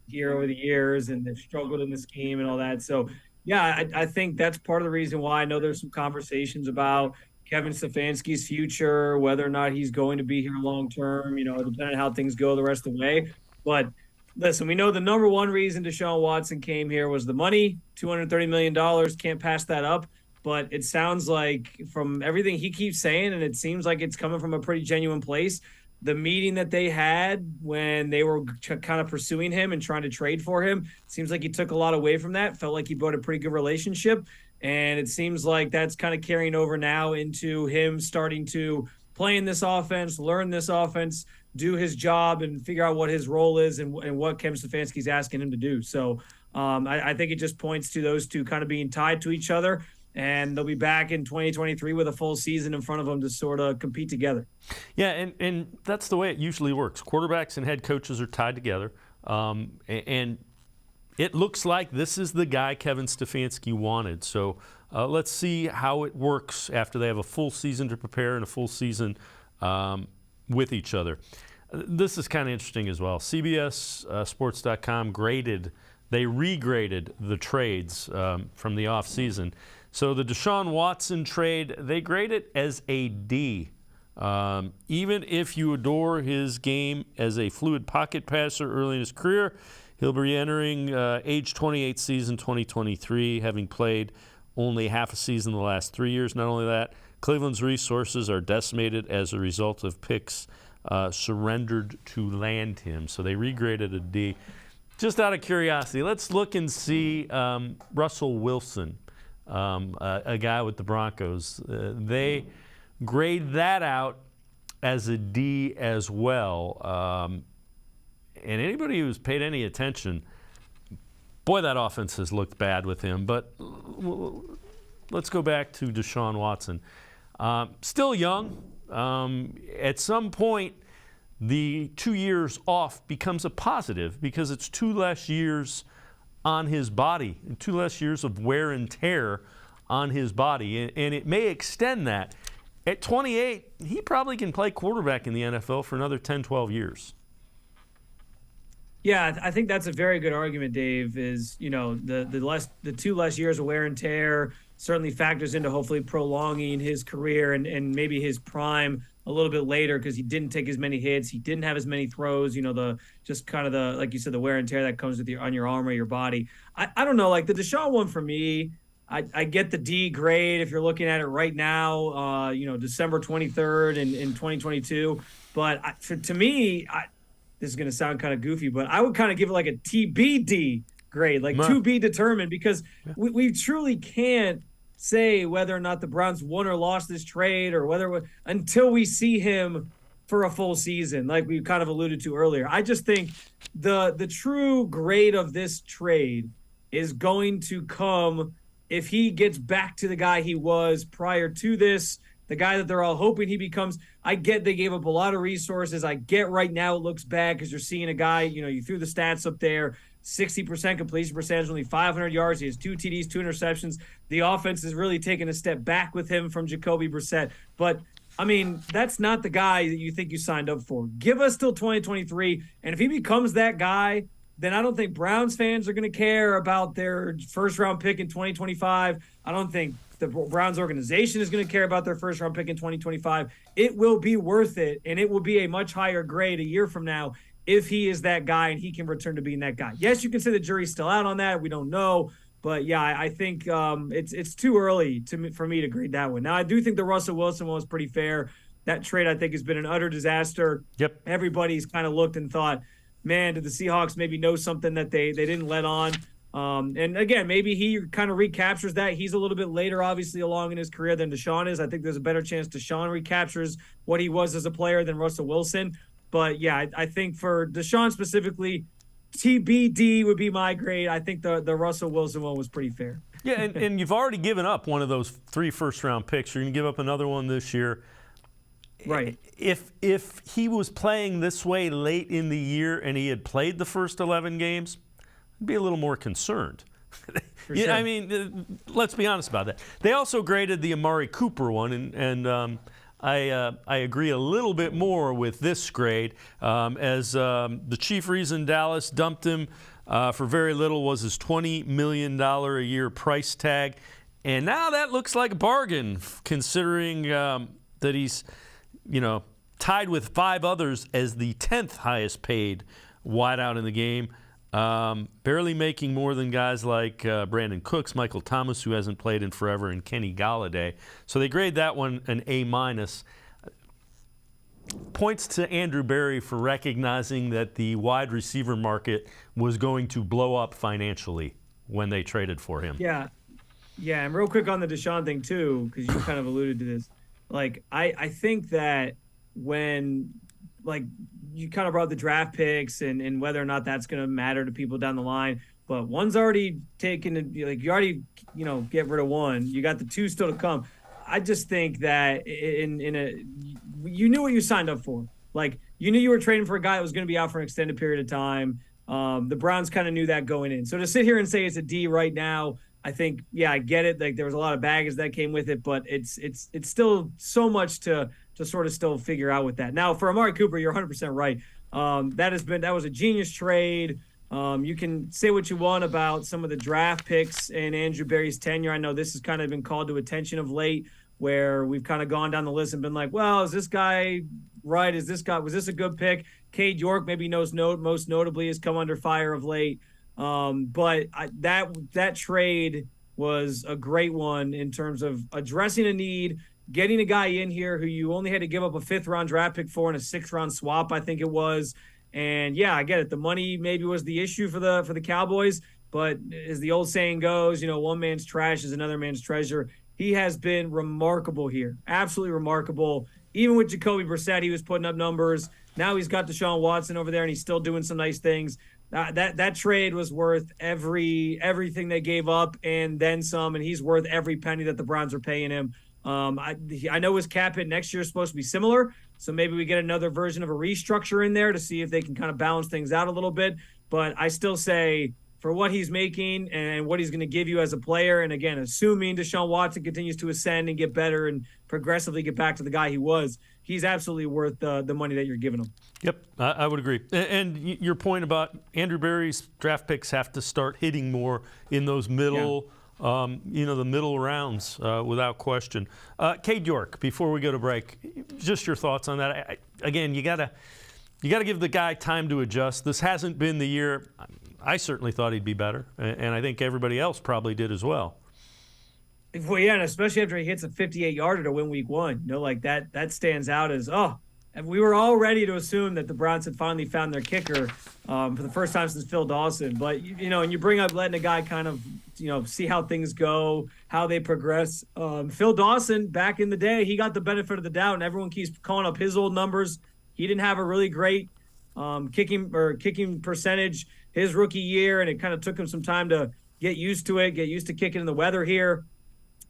here over the years and they've struggled in the scheme and all that. So, yeah, I think that's part of the reason why I know there's some conversations about Kevin Stefanski's future, whether or not he's going to be here long term, depending on how things go the rest of the way. But listen, we know the number one reason Deshaun Watson came here was the money, $230 million. Can't pass that up. But it sounds like from everything he keeps saying, and it seems like it's coming from a pretty genuine place, the meeting that they had when they were kind of pursuing him and trying to trade for him, seems like he took a lot away from that, felt like he built a pretty good relationship. And it seems like that's kind of carrying over now into him starting to play in this offense, learn this offense, do his job, and figure out what his role is and what Kevin Stefanski's asking him to do. So I think it just points to those two kind of being tied to each other. And they'll be back in 2023 with a full season in front of them to sort of compete together. Yeah, and that's the way it usually works. Quarterbacks and head coaches are tied together. And it looks like this is the guy Kevin Stefanski wanted. So let's see how it works after they have a full season to prepare and a full season with each other. This is kind of interesting as well. CBS Sports.com they regraded the trades from the offseason. So the Deshaun Watson trade, they grade it as a D. Even if you adore his game as a fluid pocket passer early in his career, he'll be entering age 28 season 2023, having played only half a season the last 3 years. Not only that, Cleveland's resources are decimated as a result of picks surrendered to land him. So they regraded a D. Just out of curiosity, let's look and see Russell Wilson. A guy with the Broncos. They grade that out as a D as well. And anybody who's paid any attention, boy, that offense has looked bad with him. But let's go back to Deshaun Watson. Still young. At some point, the 2 years off becomes a positive because it's 2 less years on his body, and 2 less years of wear and tear on his body, and it may extend that. At 28, he probably can play quarterback in the NFL for another 10, 12 years. Yeah, I think that's a very good argument, Dave, is, the 2 less years of wear and tear certainly factors into hopefully prolonging his career and maybe his prime a little bit later because he didn't take as many hits. He didn't have as many throws, like you said, the wear and tear that comes with on your arm or your body. I don't know, like the Deshaun one for me, I get the D grade if you're looking at it right now, December 23rd in 2022. But to me, this is going to sound kind of goofy, but I would kind of give it like a TBD grade, like to be determined, because we truly can't say whether or not the Browns won or lost this trade or until we see him for a full season, like we kind of alluded to earlier. I just think the true grade of this trade is going to come if he gets back to the guy he was prior to this, the guy that they're all hoping he becomes. I get they gave up a lot of resources. I get right now it looks bad because you're seeing a guy, you threw the stats up there, 60% completion percentage, only 500 yards. He has 2 TDs, 2 interceptions. The offense is really taking a step back with him from Jacoby Brissett. But, I mean, that's not the guy that you think you signed up for. Give us till 2023, and if he becomes that guy, then I don't think Browns fans are going to care about their first-round pick in 2025. I don't think the Browns organization is going to care about their first-round pick in 2025. It will be worth it, and it will be a much higher grade a year from now if he is that guy and he can return to being that guy. Yes, you can say the jury's still out on that. We don't know. But, yeah, I think it's too early for me to grade that one. Now, I do think the Russell Wilson one was pretty fair. That trade, I think, has been an utter disaster. Yep. Everybody's kind of looked and thought, man, did the Seahawks maybe know something that they didn't let on? And, again, maybe he kind of recaptures that. He's a little bit later, obviously, along in his career than Deshaun is. I think there's a better chance Deshaun recaptures what he was as a player than Russell Wilson. But, yeah, I think for Deshaun specifically, TBD would be my grade. I think the Russell Wilson one was pretty fair. Yeah, and you've already given up one of those 3 first-round picks. You're going to give up another one this year. Right. If he was playing this way late in the year and he had played the first 11 games, I'd be a little more concerned. Yeah, sure. I mean, let's be honest about that. They also graded the Amari Cooper one, and I agree a little bit more with this grade, as the chief reason Dallas dumped him for very little was his $20 million a year price tag, and now that looks like a bargain, considering that he's, tied with 5 others as the 10th highest paid wideout in the game. Barely making more than guys like Brandon Cooks, Michael Thomas, who hasn't played in forever, and Kenny Galladay. So they grade that one an A-. Points to Andrew Berry for recognizing that the wide receiver market was going to blow up financially when they traded for him. Yeah, and real quick on the Deshaun thing too, because you kind of alluded to this. Like, I think that when, like, you kind of brought the draft picks and whether or not that's going to matter to people down the line, but one's already taken, like, you already, get rid of one. You got the 2 still to come. I just think that you knew what you signed up for. Like, you knew you were trading for a guy that was going to be out for an extended period of time. The Browns kind of knew that going in. So to sit here and say it's a D right now, I think, yeah, I get it. Like, there was a lot of baggage that came with it, but it's still so much to sort of still figure out with that. Now, for Amari Cooper, you're 100% right. That was a genius trade. You can say what you want about some of the draft picks and Andrew Berry's tenure. I know this has kind of been called to attention of late, where we've kind of gone down the list and been like, well, is this guy right? Was this a good pick? Cade York maybe most notably has come under fire of late. But that trade was a great one in terms of addressing a need, getting a guy in here who you only had to give up a 5th-round draft pick for and a 6th-round swap, I think it was. And yeah, I get it. The money maybe was the issue for the Cowboys, but as the old saying goes, one man's trash is another man's treasure. He has been remarkable here, absolutely remarkable. Even with Jacoby Brissett, he was putting up numbers. Now he's got Deshaun Watson over there, and he's still doing some nice things. That trade was worth everything they gave up and then some, and he's worth every penny that the Browns are paying him. I know his cap hit next year is supposed to be similar, so maybe we get another version of a restructure in there to see if they can kind of balance things out a little bit. But I still say, for what he's making and what he's going to give you as a player, and again, assuming Deshaun Watson continues to ascend and get better and progressively get back to the guy he was, he's absolutely worth the money that you're giving him. Yep, I would agree. And your point about Andrew Berry's draft picks have to start hitting more in those middle, the middle rounds, without question. Cade York, before we go to break, just your thoughts on that. Again, you gotta give the guy time to adjust. This hasn't been the year. I certainly thought he'd be better, and I think everybody else probably did as well. Well, yeah, and especially after he hits a 58-yarder to win week 1. Like that stands out as, and we were all ready to assume that the Browns had finally found their kicker for the first time since Phil Dawson. But, and you bring up letting a guy kind of, see how things go, how they progress. Phil Dawson, back in the day, he got the benefit of the doubt, and everyone keeps calling up his old numbers. He didn't have a really great kicking percentage his rookie year, and it kind of took him some time to get used to it, get used to kicking in the weather here,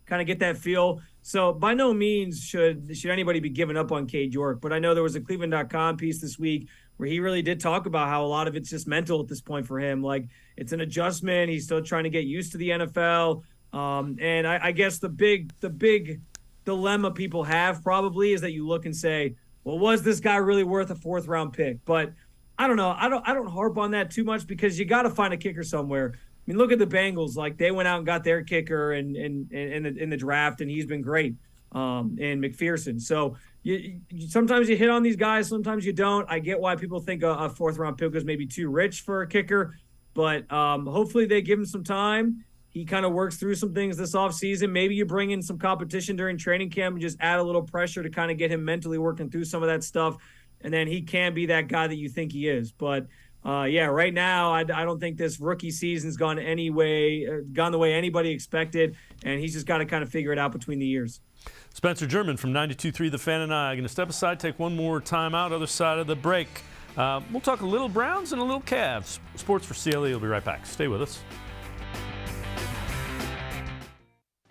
kind of get that feel. So by no means should anybody be giving up on Cade York, but I know there was a cleveland.com piece this week where he really did talk about how a lot of it's just mental at this point for him. Like, it's an adjustment. He's still trying to get used to the NFL. And I guess the big dilemma people have probably is that you look and say, well, was this guy really worth a 4th-round pick? But I don't know. I don't harp on that too much because you got to find a kicker somewhere. I mean, look at the Bengals. Like, they went out and got their kicker in the draft, and he's been great. And McPherson. So sometimes you hit on these guys, sometimes you don't. I get why people think a 4th-round pick was maybe too rich for a kicker, but hopefully they give him some time. He kind of works through some things this offseason. Maybe you bring in some competition during training camp and just add a little pressure to kind of get him mentally working through some of that stuff. And then he can be that guy that you think he is. But, right now, I don't think this rookie season's gone the way anybody expected. And he's just got to kind of figure it out between the years. Spencer German from 92.3 The Fan and I are going to step aside, take one more time out, other side of the break. We'll talk a little Browns and a little Cavs. Sports for CLE will be right back. Stay with us.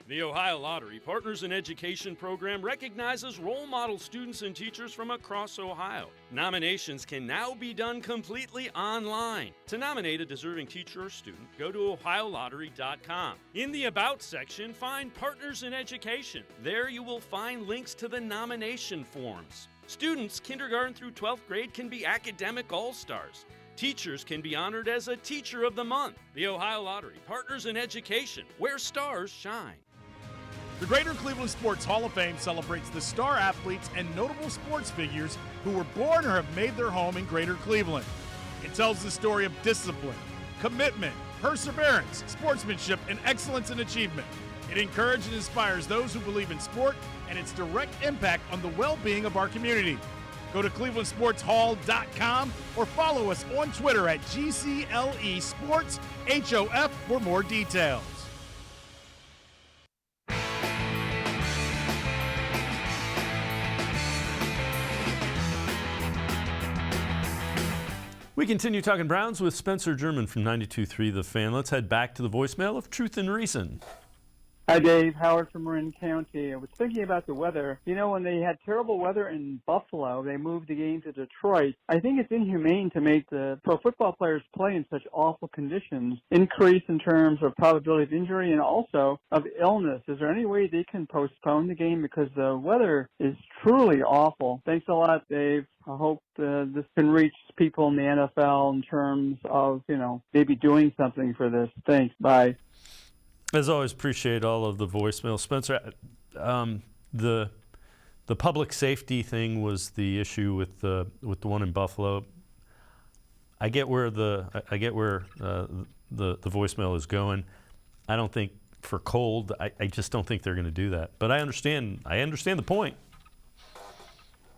The Ohio Lottery Partners in Education program recognizes role model students and teachers from across Ohio. Nominations can now be done completely online. To nominate a deserving teacher or student, go to ohiolottery.com. In the About section, find Partners in Education. There you will find links to the nomination forms. Students kindergarten through 12th grade can be academic all-stars. Teachers can be honored as a Teacher of the Month. The Ohio Lottery Partners in Education, where stars shine. The Greater Cleveland Sports Hall of Fame celebrates the star athletes and notable sports figures who were born or have made their home in Greater Cleveland. It tells the story of discipline, commitment, perseverance, sportsmanship, and excellence in achievement. It encourages and inspires those who believe in sport and its direct impact on the well-being of our community. Go to clevelandsportshall.com or follow us on Twitter at GCLE Sports HOF for more details. We continue talking Browns with Spencer German from 92.3 The Fan. Let's head back to the voicemail of Truth and Reason. Hi, Dave. Howard from Marin County. I was thinking about the weather. You know, when they had terrible weather in Buffalo, they moved the game to Detroit. I think it's inhumane to make the pro football players play in such awful conditions, increase in terms of probability of injury and also of illness. Is there any way they can postpone the game? Because the weather is truly awful. Thanks a lot, Dave. I hope this can reach people in the NFL in terms of, you know, maybe doing something for this. Thanks. Bye. As always, appreciate all of the voicemail. Spencer, the public safety thing was the issue with the one in Buffalo. I get where the voicemail is going. I don't think for cold. I just don't think they're going to do that. But I understand the point.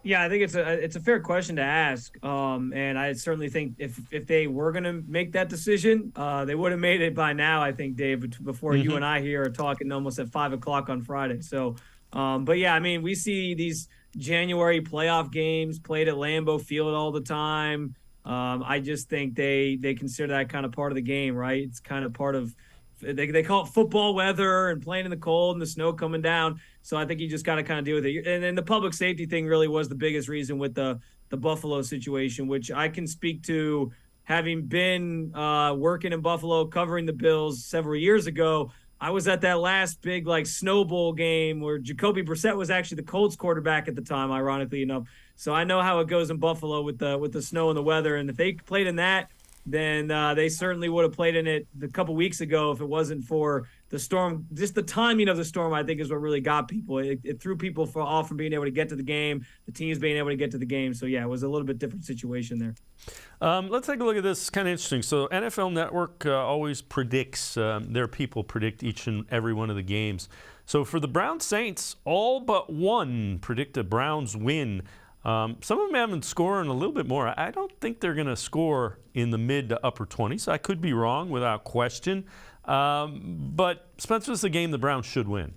Yeah, I think it's a fair question to ask, and I certainly think if they were going to make that decision, they would have made it by now. I think, Dave, before you and I here are talking almost at 5 o'clock on Friday. So, but yeah, I mean, we see these January playoff games played at Lambeau Field all the time. I just think they consider that kind of part of the game, right? It's kind of part of. They call it football weather and playing in the cold and the snow coming down. So I think you just got to kind of deal with it. And then the public safety thing really was the biggest reason with the Buffalo situation, which I can speak to having been working in Buffalo, covering the Bills several years ago. I was at that last big Snow Bowl game where Jacoby Brissett was actually the Colts quarterback at the time, ironically enough. So I know how it goes in Buffalo with the snow and the weather. And if they played in that, then they certainly would have played in it a couple weeks ago if it wasn't for the storm. Just the timing of the storm, I think, is what really got people. It threw people off from being able to get to the game, the teams being able to get to the game. So, yeah, it was a little bit different situation there. Let's take a look at this. It's kind of interesting. So NFL Network always predicts, their people predict each and every one of the games. So for the Browns Saints, all but one predict a Browns win. Some of them have been scoring a little bit more. I don't think they're going to score in the mid to upper 20s. I could be wrong without question. But Spencer, this is a game the Browns should win.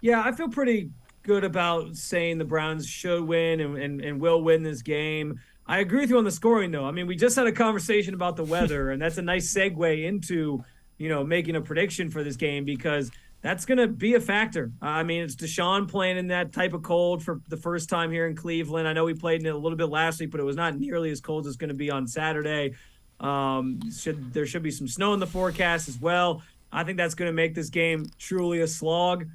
Yeah, I feel pretty good about saying the Browns should win and will win this game. I agree with you on the scoring, though. I mean, we just had a conversation about the weather, and that's a nice segue into, making a prediction for this game because that's going to be a factor. I mean, it's Deshaun playing in that type of cold for the first time here in Cleveland. I know he played in it a little bit last week, but it was not nearly as cold as it's going to be on Saturday. There should be some snow in the forecast as well. I think that's going to make this game truly a slog.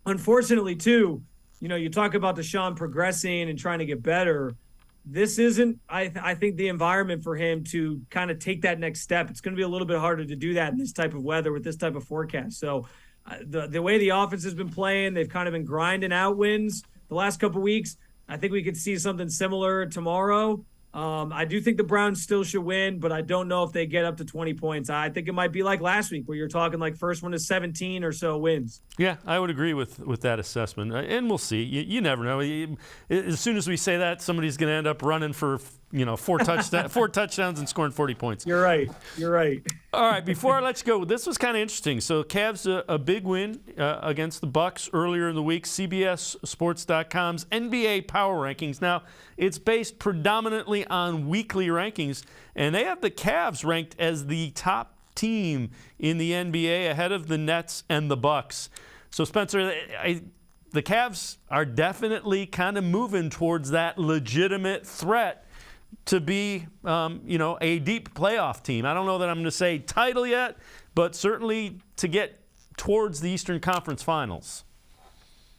Unfortunately, too, you talk about Deshaun progressing and trying to get better. This isn't, I think, the environment for him to kind of take that next step. It's going to be a little bit harder to do that in this type of weather with this type of forecast. So the way the offense has been playing, they've kind of been grinding out wins the last couple of weeks. I think we could see something similar tomorrow. I do think the Browns still should win, but I don't know if they get up to 20 points. I think it might be like last week where you're talking first one to 17 or so wins. Yeah, I would agree with that assessment. And we'll see. You never know. As soon as we say that, somebody's going to end up running for four touchdowns and scoring 40 points. You're right. All right, before I let you go, this was kind of interesting. So Cavs a big win against the Bucks earlier in the week. CBS Sports.com's NBA Power Rankings. Now, it's based predominantly on weekly rankings, and they have the Cavs ranked as the top team in the NBA ahead of the Nets and the Bucks. So, Spencer, the Cavs are definitely kind of moving towards that legitimate threat to be, a deep playoff team. I don't know that I'm going to say title yet, but certainly to get towards the Eastern Conference Finals.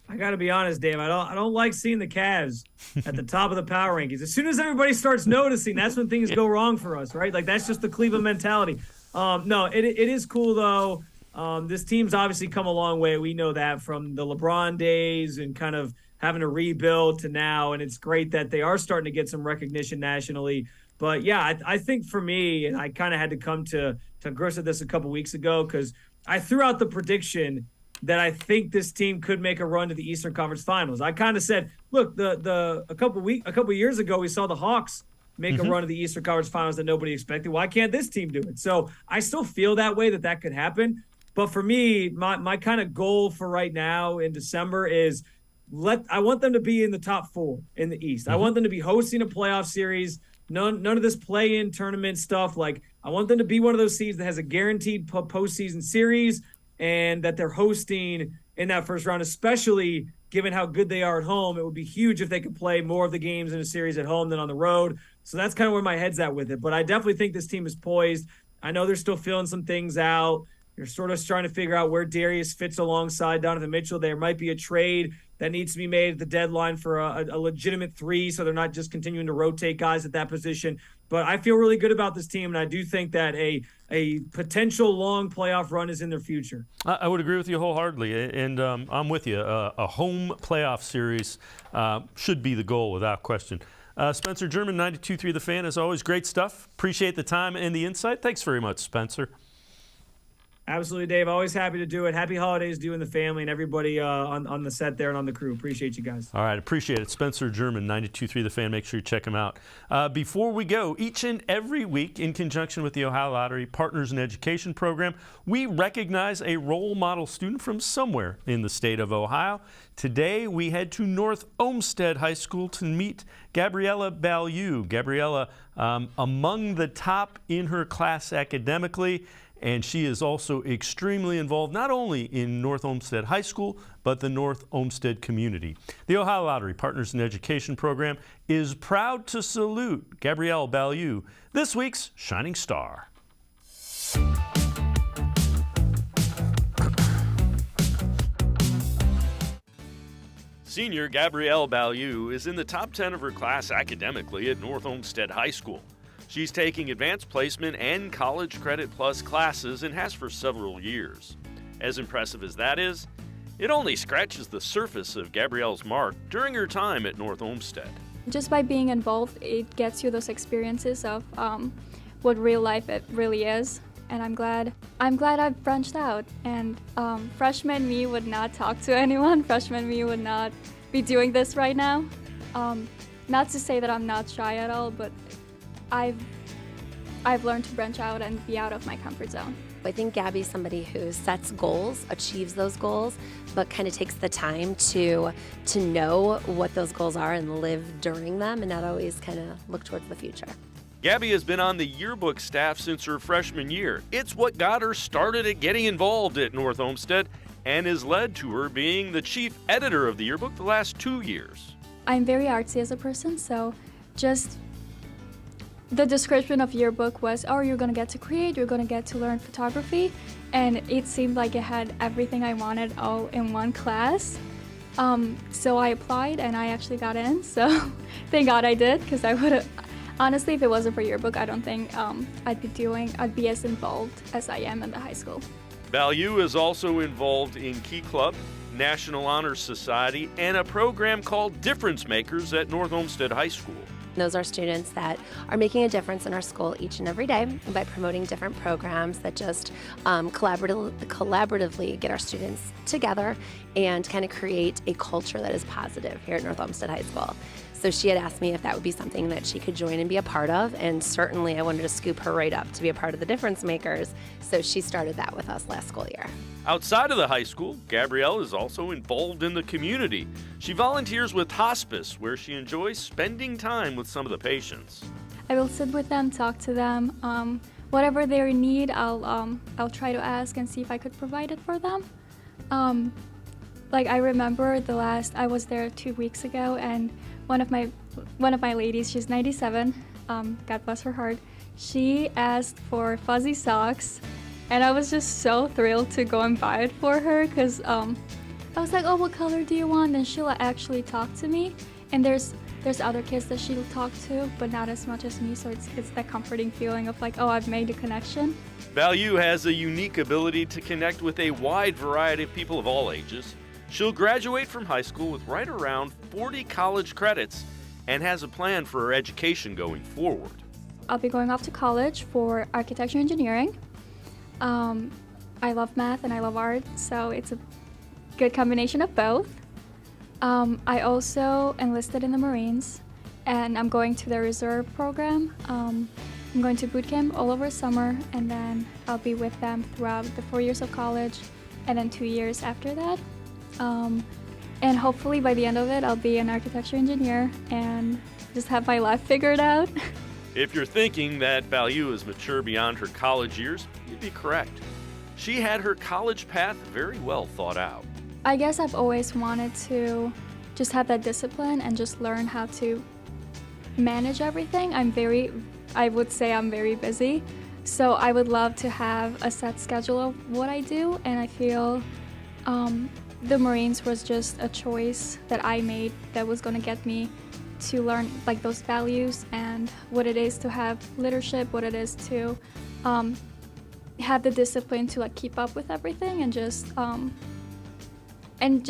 I got to be honest, Dave. I don't like seeing the Cavs at the top of the power rankings. As soon as everybody starts noticing, that's when things go wrong for us, right? Like, that's just the Cleveland mentality. No, it is cool, though. This team's obviously come a long way. We know that from the LeBron days and kind of having to rebuild to now. And it's great that they are starting to get some recognition nationally. But, yeah, I think for me, and I kind of had to come to grips with this a couple weeks ago because I threw out the prediction that I think this team could make a run to the Eastern Conference Finals. I kind of said, look, a couple years ago, we saw the Hawks make a run to the Eastern Conference Finals that nobody expected. Why can't this team do it? So I still feel that way that could happen. But for me, my kind of goal for right now in December is I want them to be in the top 4 in the East. I want them to be hosting a playoff series. None of this play-in tournament stuff. Like, I want them to be one of those seeds that has a guaranteed postseason series and that they're hosting in that first round, especially given how good they are at home. It would be huge if they could play more of the games in a series at home than on the road. So that's kind of where my head's at with it. But I definitely think this team is poised. I know they're still feeling some things out. They're sort of trying to figure out where Darius fits alongside Donovan Mitchell. There might be a trade that needs to be made at the deadline for a legitimate 3, so they're not just continuing to rotate guys at that position. But I feel really good about this team, and I do think that a potential long playoff run is in their future. I would agree with you wholeheartedly, and I'm with you. A home playoff series should be the goal without question. Spencer German, 92.3 The Fan, as always, great stuff. Appreciate the time and the insight. Thanks very much, Spencer. Absolutely, Dave. Always happy to do it. Happy holidays to you and the family and everybody on the set there and on the crew. Appreciate you guys. All right, appreciate it. Spencer German, 92.3 The Fan. Make sure you check him out. Before we go, each and every week, in conjunction with the Ohio Lottery Partners in Education Program, we recognize a role model student from somewhere in the state of Ohio. Today, we head to North Olmsted High School to meet Gabriela Balliu. Gabriela, among the top in her class academically, and she is also extremely involved not only in North Olmsted High School, but the North Olmsted community. The Ohio Lottery Partners in Education Program is proud to salute Gabriela Balliu, this week's Shining Star. Senior Gabriela Balliu is in the top 10 of her class academically at North Olmsted High School. She's taking advanced placement and college credit plus classes and has for several years. As impressive as that is, it only scratches the surface of Gabriela's mark during her time at North Olmsted. Just by being involved, it gets you those experiences of what real life it really is. And I'm glad I've branched out. And freshman me would not talk to anyone. Freshman me would not be doing this right now. Not to say that I'm not shy at all, but I've learned to branch out and be out of my comfort zone. I think Gabby's somebody who sets goals, achieves those goals, but kind of takes the time to know what those goals are and live during them and not always kind of look towards the future. Gabby has been on the yearbook staff since her freshman year. It's what got her started at getting involved at North Olmsted and has led to her being the chief editor of the yearbook the last 2 years. I'm very artsy as a person, so just the description of yearbook was, oh, you're going to get to create, you're going to get to learn photography, and it seemed like it had everything I wanted all in one class. So I applied and I actually got in, so thank God I did, because I would have, honestly, if it wasn't for yearbook, I don't think I'd be as involved as I am in the high school. Balliu is also involved in Key Club, National Honor Society, and a program called Difference Makers at North Olmsted High School. Those are students that are making a difference in our school each and every day by promoting different programs that just collaboratively get our students together and kind of create a culture that is positive here at North Olmsted High School. So she had asked me if that would be something that she could join and be a part of, and certainly I wanted to scoop her right up to be a part of the Difference Makers, so she started that with us last school year. Outside of the high school, Gabriela is also involved in the community. She volunteers with hospice, where she enjoys spending time with some of the patients. I will sit with them, talk to them. whatever they need, I'll try to ask and see if I could provide it for them. Like I remember I was there 2 weeks ago, and one of my ladies, she's 97, God bless her heart, she asked for fuzzy socks, and I was just so thrilled to go and buy it for her, because I was like, oh, what color do you want? And she'll actually talk to me, and there's other kids that she'll talk to, but not as much as me, so it's that comforting feeling of like, oh, I've made a connection. Balliu has a unique ability to connect with a wide variety of people of all ages. She'll graduate from high school with right around 40 college credits and has a plan for her education going forward. I'll be going off to college for architecture engineering. I love math and I love art, so it's a good combination of both. I also enlisted in the Marines, and I'm going to the reserve program. I'm going to boot camp all over summer, and then I'll be with them throughout the 4 years of college, and then 2 years after that. And hopefully by the end of it, I'll be an architecture engineer and just have my life figured out. If you're thinking that Balliu is mature beyond her college years, you'd be correct. She had her college path very well thought out. I guess I've always wanted to just have that discipline and just learn how to manage everything. I would say I'm very busy, so I would love to have a set schedule of what I do, and I feel the Marines was just a choice that I made that was going to get me to learn like those values and what it is to have leadership, what it is to have the discipline to like keep up with everything, and just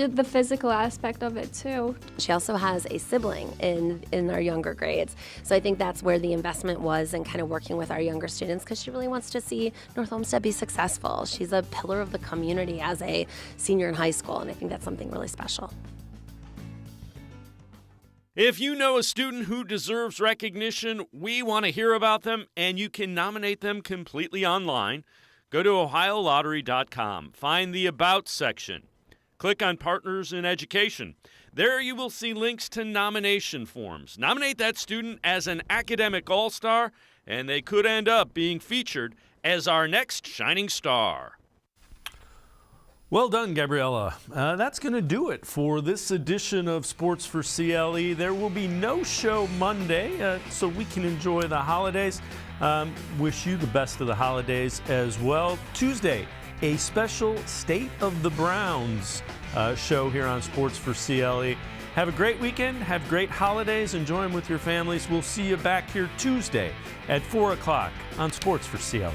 the physical aspect of it too. She also has a sibling in our younger grades, so I think that's where the investment was in kind of working with our younger students, because she really wants to see North Olmsted be successful. She's a pillar of the community as a senior in high school, and I think that's something really special. If you know a student who deserves recognition, we want to hear about them, and you can nominate them completely online. Go to ohiolottery.com, find the About section. Click on Partners in Education. There you will see links to nomination forms. Nominate that student as an academic all-star, and they could end up being featured as our next shining star. Well done, Gabriela. That's going to do it for this edition of Sports for CLE. There will be no show Monday, so we can enjoy the holidays. Wish you the best of the holidays as well. Tuesday, a special State of the Browns show here on Sports for CLE. Have a great weekend. Have great holidays. Enjoy them with your families. We'll see you back here Tuesday at 4 o'clock on Sports for CLE.